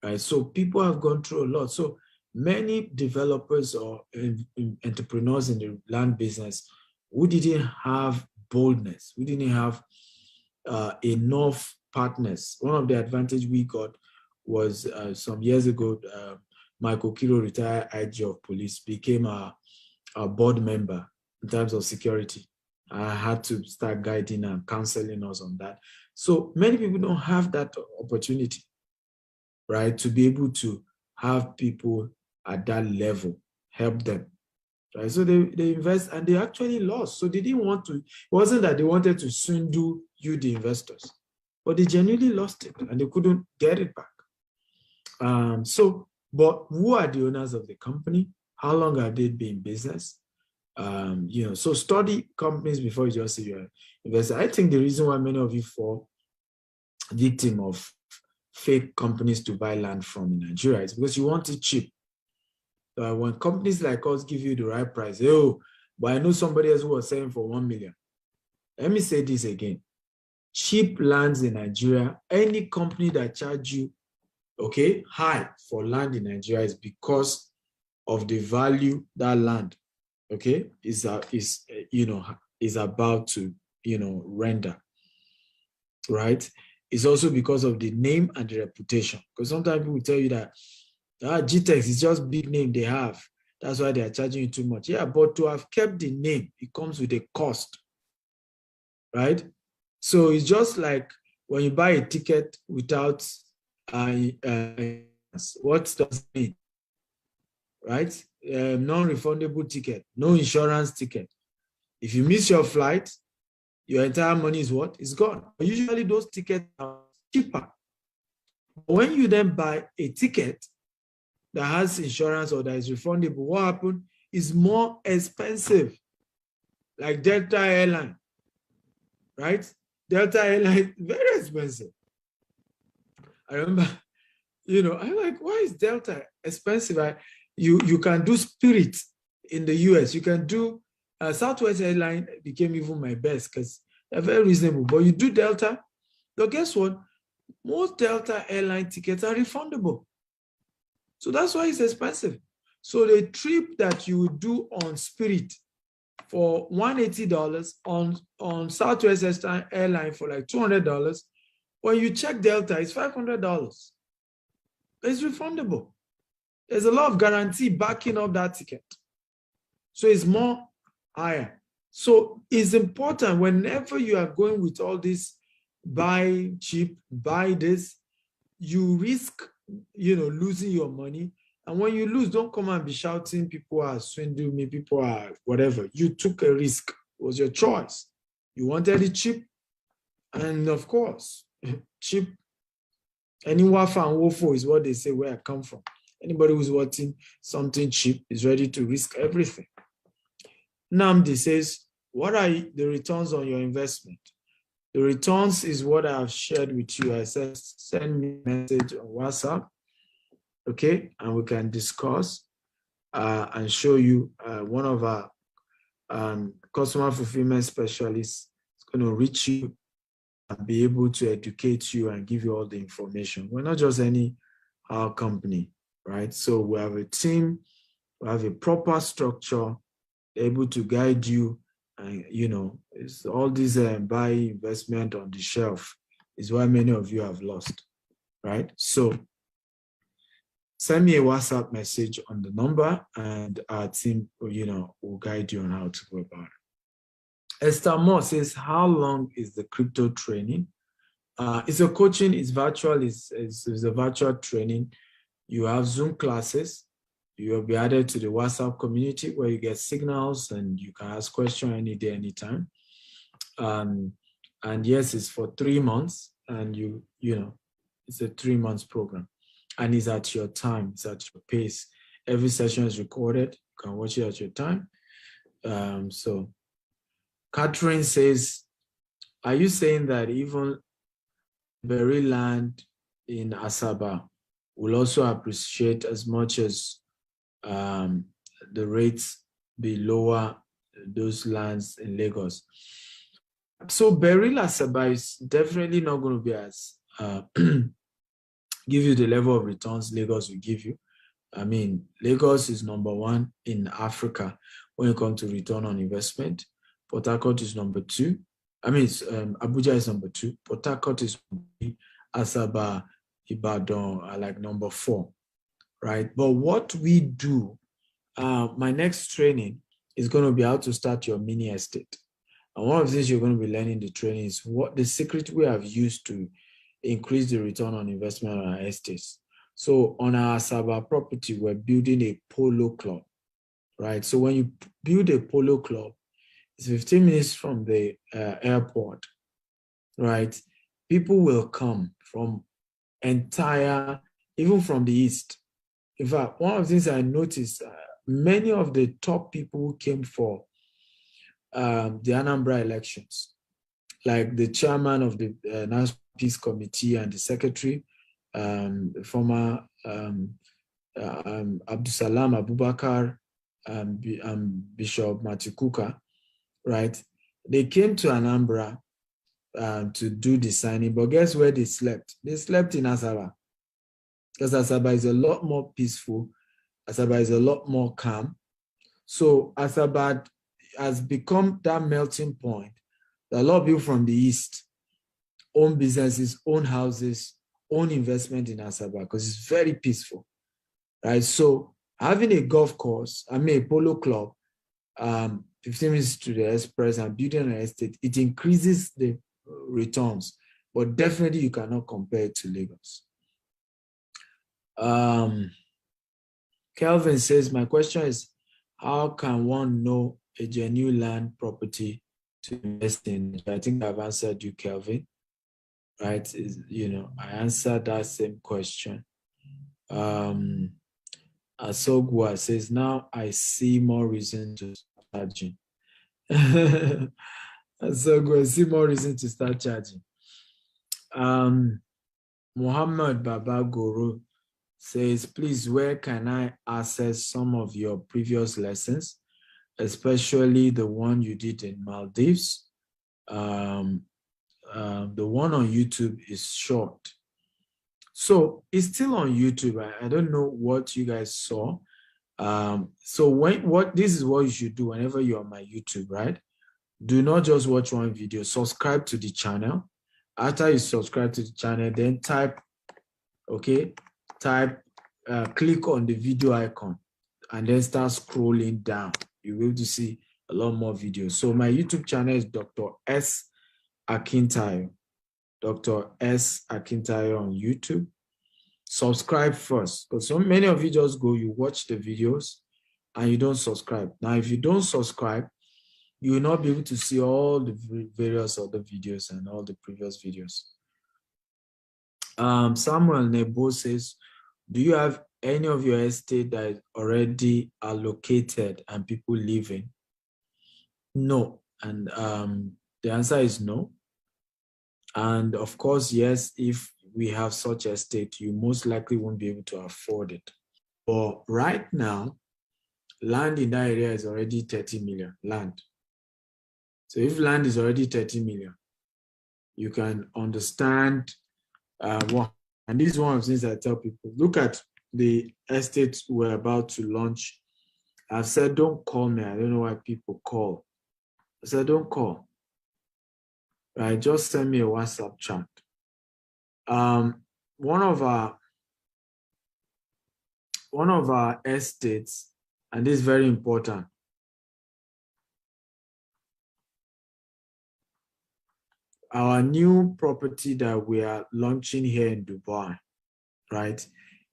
right? So people have gone through a lot. So many developers or entrepreneurs in the land business who didn't have boldness, we didn't have enough partners. One of the advantage we got was some years ago, Michael Kiro, retired IG of police, became a board member in terms of security. I had to start guiding and counseling us on that. So many people don't have that opportunity, right? To be able to have people at that level help them, right? So they invest and they actually lost. So they didn't want to, it wasn't that they wanted to swindle you, the investors, but they genuinely lost it and they couldn't get it back. But who are the owners of the company? How long have they been in business? So study companies before you just say you're an investor. I think the reason why many of you fall victim of fake companies to buy land from in Nigeria is because you want it cheap. When companies like us give you the right price, but I know somebody else who was selling for 1 million. Let me say this again. Cheap lands in Nigeria, any company that charge you, high for land in Nigeria is because of the value that land, is about to, render, right? It's also because of the name and the reputation. Because sometimes people tell you that GTEX is just big name they have. That's why they are charging you too much. Yeah, but to have kept the name, it comes with a cost, right? So it's just like when you buy a ticket without what does it mean, right? Non-refundable ticket, no insurance ticket. If you miss your flight, your entire money is what? It's gone. Usually those tickets are cheaper. When you then buy a ticket that has insurance or that is refundable, what happens is more expensive. Like Delta Airline, right? Delta Airline, very expensive. I remember, I'm like, why is Delta expensive? You can do Spirit in the US. You can do Southwest Airline became even my best because they're very reasonable. But you do Delta, but guess what? Most Delta Airline tickets are refundable. So that's why it's expensive. So the trip that you would do on Spirit for $180 on Southwest Airline for like $200, when you check Delta, it's $500. It's refundable. There's a lot of guarantee backing up that ticket. So it's more higher. So it's important whenever you are going with all this, buy cheap, buy this, you risk, losing your money. And when you lose, don't come and be shouting, people are swindling me, people are whatever. You took a risk. It was your choice. You wanted it cheap. And of course, cheap. Any wafa and wofo is what they say where I come from. Anybody who's wanting something cheap is ready to risk everything. Namdi says, what are the returns on your investment? The returns is what I have shared with you. I said, send me a message on WhatsApp, and we can discuss and show you one of our customer fulfillment specialists is going to reach you and be able to educate you and give you all the information. We're not just any company, right? So we have a team, we have a proper structure, able to guide you, and it's all this buy investment on the shelf is why many of you have lost, right? So send me a WhatsApp message on the number and our team, will guide you on how to go about it. Esther Moore says, how long is the crypto training? It's a coaching, it's virtual, it's a virtual training. You have Zoom classes. You'll be added to the WhatsApp community where you get signals and you can ask questions any day, anytime. And yes, it's for 3 months, and you know, it's a 3 months program, and it's at your time, it's at your pace. Every session is recorded. You can watch it at your time. So Catherine says, are you saying that even berry land in Asaba will also appreciate as much as the rates be lower those lands in Lagos? So Beril Asaba is definitely not going to be as give you the level of returns Lagos will give you. I mean, Lagos is number 1 in Africa when it comes to return on investment. Port Harcourt is number 2. I mean, Abuja is number 2. Port Harcourt is number 3. Asaba, Ibadan are like number 4, right? But what we do, my next training is going to be how to start your mini estate. And one of the things you're going to be learning in the training is what the secret we have used to increase the return on investment on our estates. So on our Asaba property, we're building a polo club, right? So when you build a polo club, it's 15 minutes from the airport, right? People will come from even from the east. In fact, one of the things I noticed, many of the top people who came for the Anambra elections, like the chairman of the National Peace Committee and the secretary, the former Abdusalam Abubakar, Bishop Matikuka, right? They came to Anambra to do the signing, but guess where they slept? They slept in Asaba, because Asaba is a lot more peaceful. Asaba is a lot more calm. So Asaba has become that melting point. A lot of people from the east own businesses, own houses, own investment in Asaba because it's very peaceful, right? So having a golf course, a polo club, 15 minutes to the express and building an estate, it increases the returns, but definitely you cannot compare it to Lagos. Kelvin says, my question is, how can one know a genuine land property to invest in? I think I've answered you, Kelvin, right? I answered that same question. Asogwa says, now I see more reason to start charging. Asogwa, I see more reason to start charging. Muhammad Baba Guru says, please, where can I access some of your previous lessons, especially the one you did in Maldives? The one on YouTube is short. So it's still on YouTube. I don't know what you guys saw. So this is what you should do whenever you're on my YouTube, right? Do not just watch one video. Subscribe to the channel. After you subscribe to the channel, then click on the video icon and then start scrolling down. You'll be able to see a lot more videos. So my YouTube channel is Dr. S. Akintayo. Dr. S. Akintayo on YouTube. Subscribe first, because so many of you just go, you watch the videos and you don't subscribe. Now, if you don't subscribe, you will not be able to see all the various other videos and all the previous videos. Samuel Nebo says, do you have any of your estate that is already allocated and people living? No. And the answer is no. And of course, yes, if we have such estate, you most likely won't be able to afford it. But right now, land in that area is already 30 million, land. So if land is already 30 million, you can understand what, and this is one of the things I tell people, look at the estates we're about to launch. I've said, don't call me. I don't know why people call. I said, don't call. Right? Just send me a WhatsApp chat. One of our estates, and this is very important. our new property that we are launching here in Dubai, right?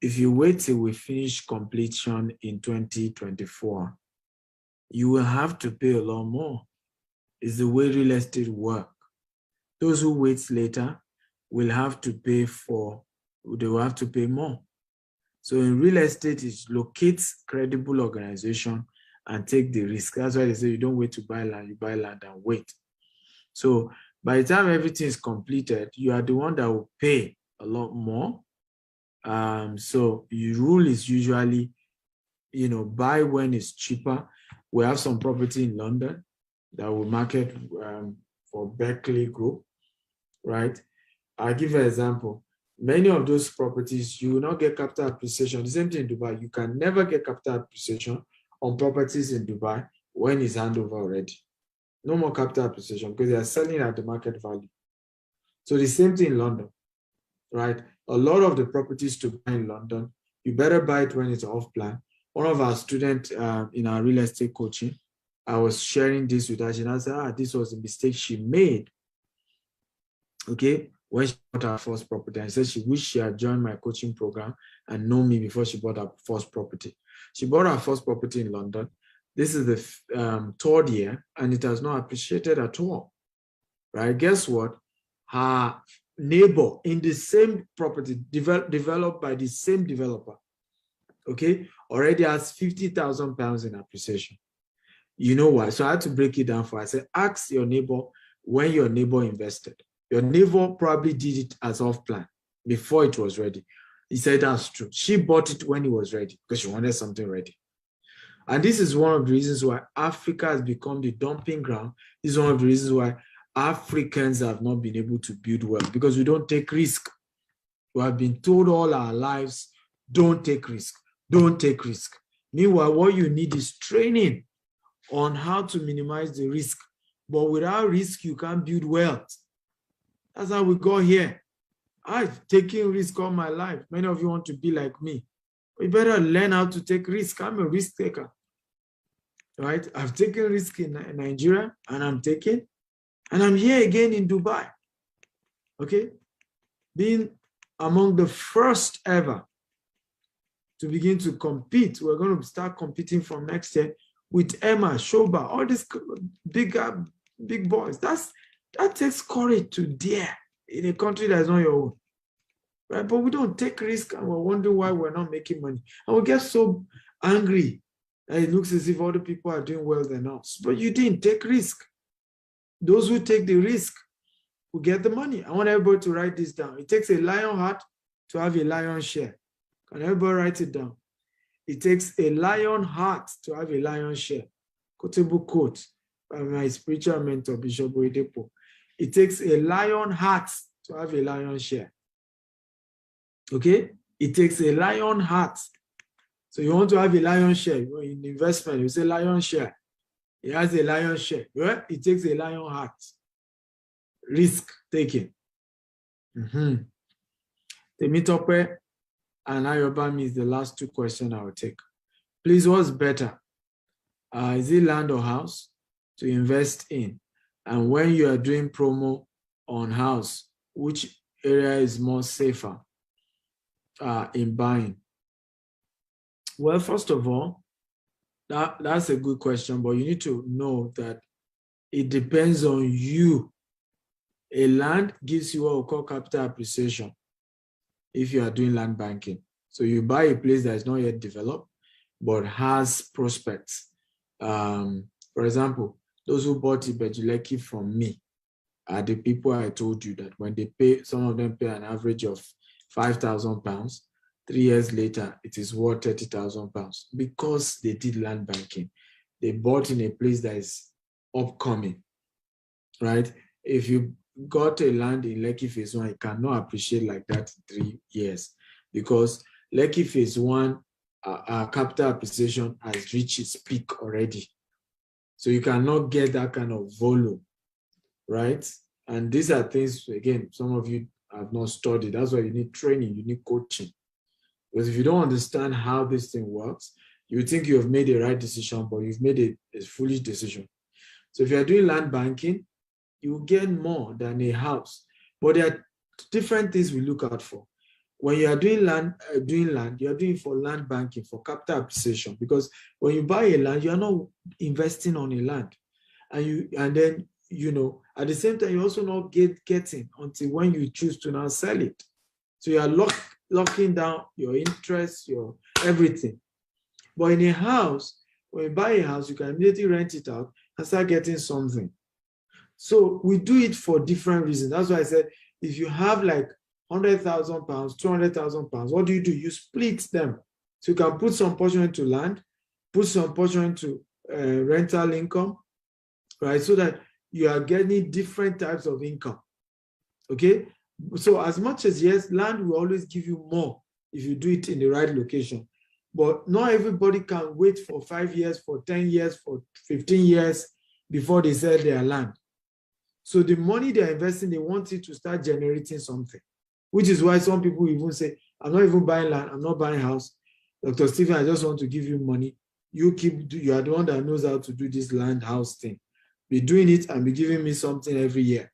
If you wait till we finish completion in 2024, you will have to pay a lot more. It's the way real estate work. Those who wait later will have to pay they will have to pay more. So in real estate, it locates credible organization and take the risk. That's why they say you don't wait to buy land, you buy land and wait. So by the time everything is completed, you are the one that will pay a lot more. So the rule is usually, buy when it's cheaper. We have some property in London that we market for Berkeley Group, right? I'll give you an example. Many of those properties, you will not get capital appreciation. The same thing in Dubai. You can never get capital appreciation on properties in Dubai when it's handover already. No more capital appreciation because they are selling at the market value. So the same thing in London, right? A lot of the properties to buy in London, you better buy it when it's off plan. One of our students in our real estate coaching, I was sharing this with her. She now said, this was a mistake she made. Okay, when she bought her first property, and said she wished she had joined my coaching program and known me before she bought her first property. She bought her first property in London. This is the third year, and it has not appreciated at all. Right? Guess what? Her neighbor in the same property developed by the same developer, okay, already has £50,000 in appreciation. You know why? So I had to break it down for her. I said, ask your neighbor when your neighbor invested. Your neighbor probably did it as off plan before it was ready. He said that's true. She bought it when it was ready because she wanted something ready. And this is one of the reasons why Africa has become the dumping ground. This is one of the reasons why Africans have not been able to build wealth, because we don't take risk. We have been told all our lives, don't take risk, don't take risk. Meanwhile, what you need is training on how to minimize the risk. But without risk, you can't build wealth. That's how we got here. I've taken risk all my life. Many of you want to be like me. We better learn how to take risk. I'm a risk taker, right? I've taken risk in Nigeria, and I'm here again in Dubai, okay? Being among the first ever to begin to compete. We're going to start competing from next year with Emma, Shoba, all these big boys. That takes courage to dare in a country that is not your own, right? But we don't take risk, and we're wondering why we're not making money. And we get so angry that it looks as if other people are doing well than us. But you didn't take risk. Those who take the risk will get the money. I want everybody to write this down. It takes a lion heart to have a lion share. Can everybody write it down? It takes a lion heart to have a lion share. Quotable quote by my spiritual mentor, Bishop Oyedepo. It takes a lion heart to have a lion share. Okay? It takes a lion heart. So you want to have a lion share in investment, you say lion share. It has a lion share. Right? It takes a lion heart. Risk taking. Temitope and Ayobami is the last two questions I will take. Please, what's better? Is it land or house to invest in? And when you are doing promo on house, which area is more safer in buying? Well, first of all, that's a good question, but you need to know that it depends on you. A land gives you what we call capital appreciation if you are doing land banking. So you buy a place that is not yet developed, but has prospects. For example, those who bought Ibejuleki from me are the people I told you that when they pay, some of them pay an average of £5,000. 3 years later, it is worth £30,000 because they did land banking. They bought in a place that is upcoming, right? If you got a land in Lekki Phase 1, it cannot appreciate like that in 3 years because Lekki Phase 1, capital appreciation has reached its peak already. So you cannot get that kind of volume, right? And these are things, again, some of you have not studied. That's why you need training, you need coaching. Because if you don't understand how this thing works, you think you have made the right decision, but you've made a foolish decision. So if you're doing land banking, you will get more than a house. But there are different things we look out for. When you are doing land, you are doing for land banking, for capital appreciation, because when you buy a land, you are not investing on a land. And then, at the same time, you also not getting until when you choose to now sell it. So you are locking down your interest, your everything. But in a house, when you buy a house, you can immediately rent it out and start getting something. So we do it for different reasons. That's why I said, if you have like 100,000 pounds, 200,000 pounds, what do? You split them. So you can put some portion into land, put some portion into rental income, right? So that you are getting different types of income. Okay. So as much as, yes, land will always give you more if you do it in the right location. But not everybody can wait for 5 years, for 10 years, for 15 years before they sell their land. So the money they're investing, they want it to start generating something, which is why some people even say, I'm not even buying land, I'm not buying house. Dr. Stephen, I just want to give you money. You are the one that knows how to do this land house thing. Be doing it and be giving me something every year.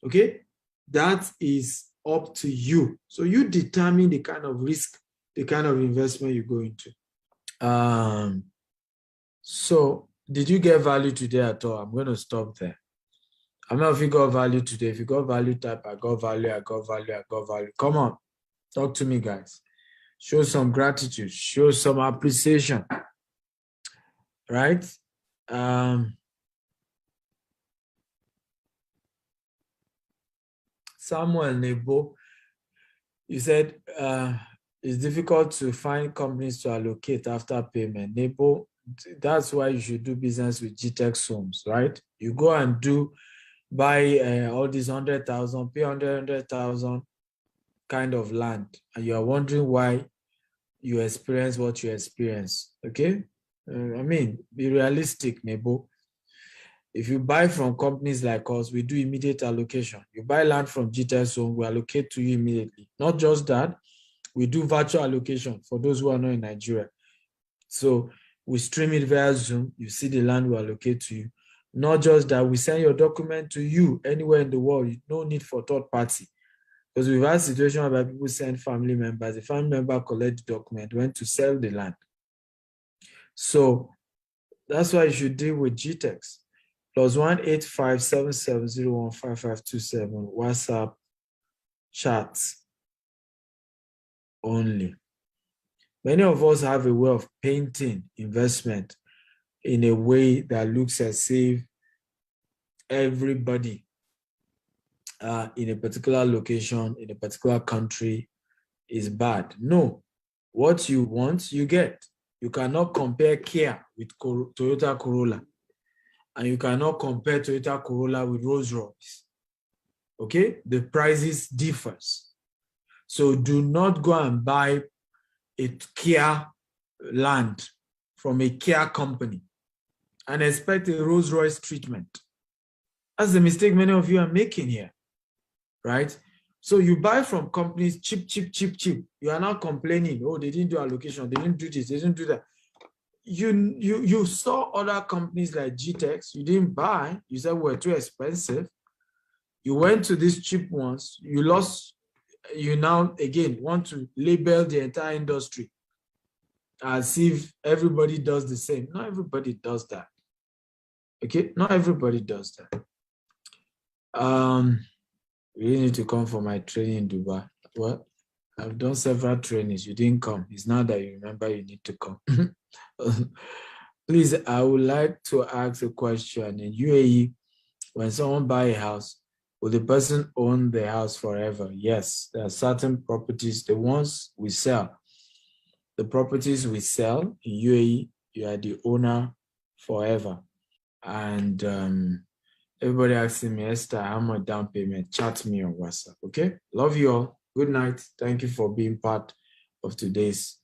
Okay? That is up to you. So you determine the kind of risk, the kind of investment you go into. So did you get value today at all? I'm going to stop there. I don't know if you got value today. If you got value, type, I got value, I got value, I got value. Come on, talk to me, guys. Show some gratitude, show some appreciation, right? Samuel Nebo, you said it's difficult to find companies to allocate after payment. Nebo, that's why you should do business with GTEx Homes, right? You go and buy all these 100,000, pay 100,000 kind of land, and you are wondering why you experience what you experience. Okay, I mean, be realistic, Nebo. If you buy from companies like us, we do immediate allocation. You buy land from GTEx Home, we allocate to you immediately. Not just that, we do virtual allocation for those who are not in Nigeria. So we stream it via Zoom. You see the land we allocate to you. Not just that, we send your document to you anywhere in the world. No need for third party. Because we've had situations where people send family members. The family member collect the document, went to sell the land. So that's why you should deal with GTEx. +1 8577015527 WhatsApp chats only. Many of us have a way of painting investment in a way that looks as if everybody in a particular location, in a particular country is bad. No, what you want, you get. You cannot compare Kia with Toyota Corolla. And you cannot compare Toyota Corolla with Rolls-Royce. Okay? The prices differs. So do not go and buy a Kia land from a Kia company and expect a Rolls-Royce treatment. That's the mistake many of you are making here, right? So you buy from companies cheap. You are not complaining, oh, they didn't do allocation, they didn't do this, they didn't do that. You saw other companies like GTEx, you didn't buy, you said were too expensive. You went to these cheap ones, you lost, you now again want to label the entire industry as if everybody does the same. Not everybody does that. Okay, not everybody does that. You really need to come for my training in Dubai. Well, I've done several trainings, you didn't come. It's now that you remember you need to come. Please, I would like to ask a question. In UAE, when someone buys a house, will the person own the house forever? Yes, there are certain properties, the ones we sell. The properties we sell in UAE, you are the owner forever. And everybody asking me, Esther, how much down payment? Chat me on WhatsApp, okay? Love you all. Good night. Thank you for being part of today's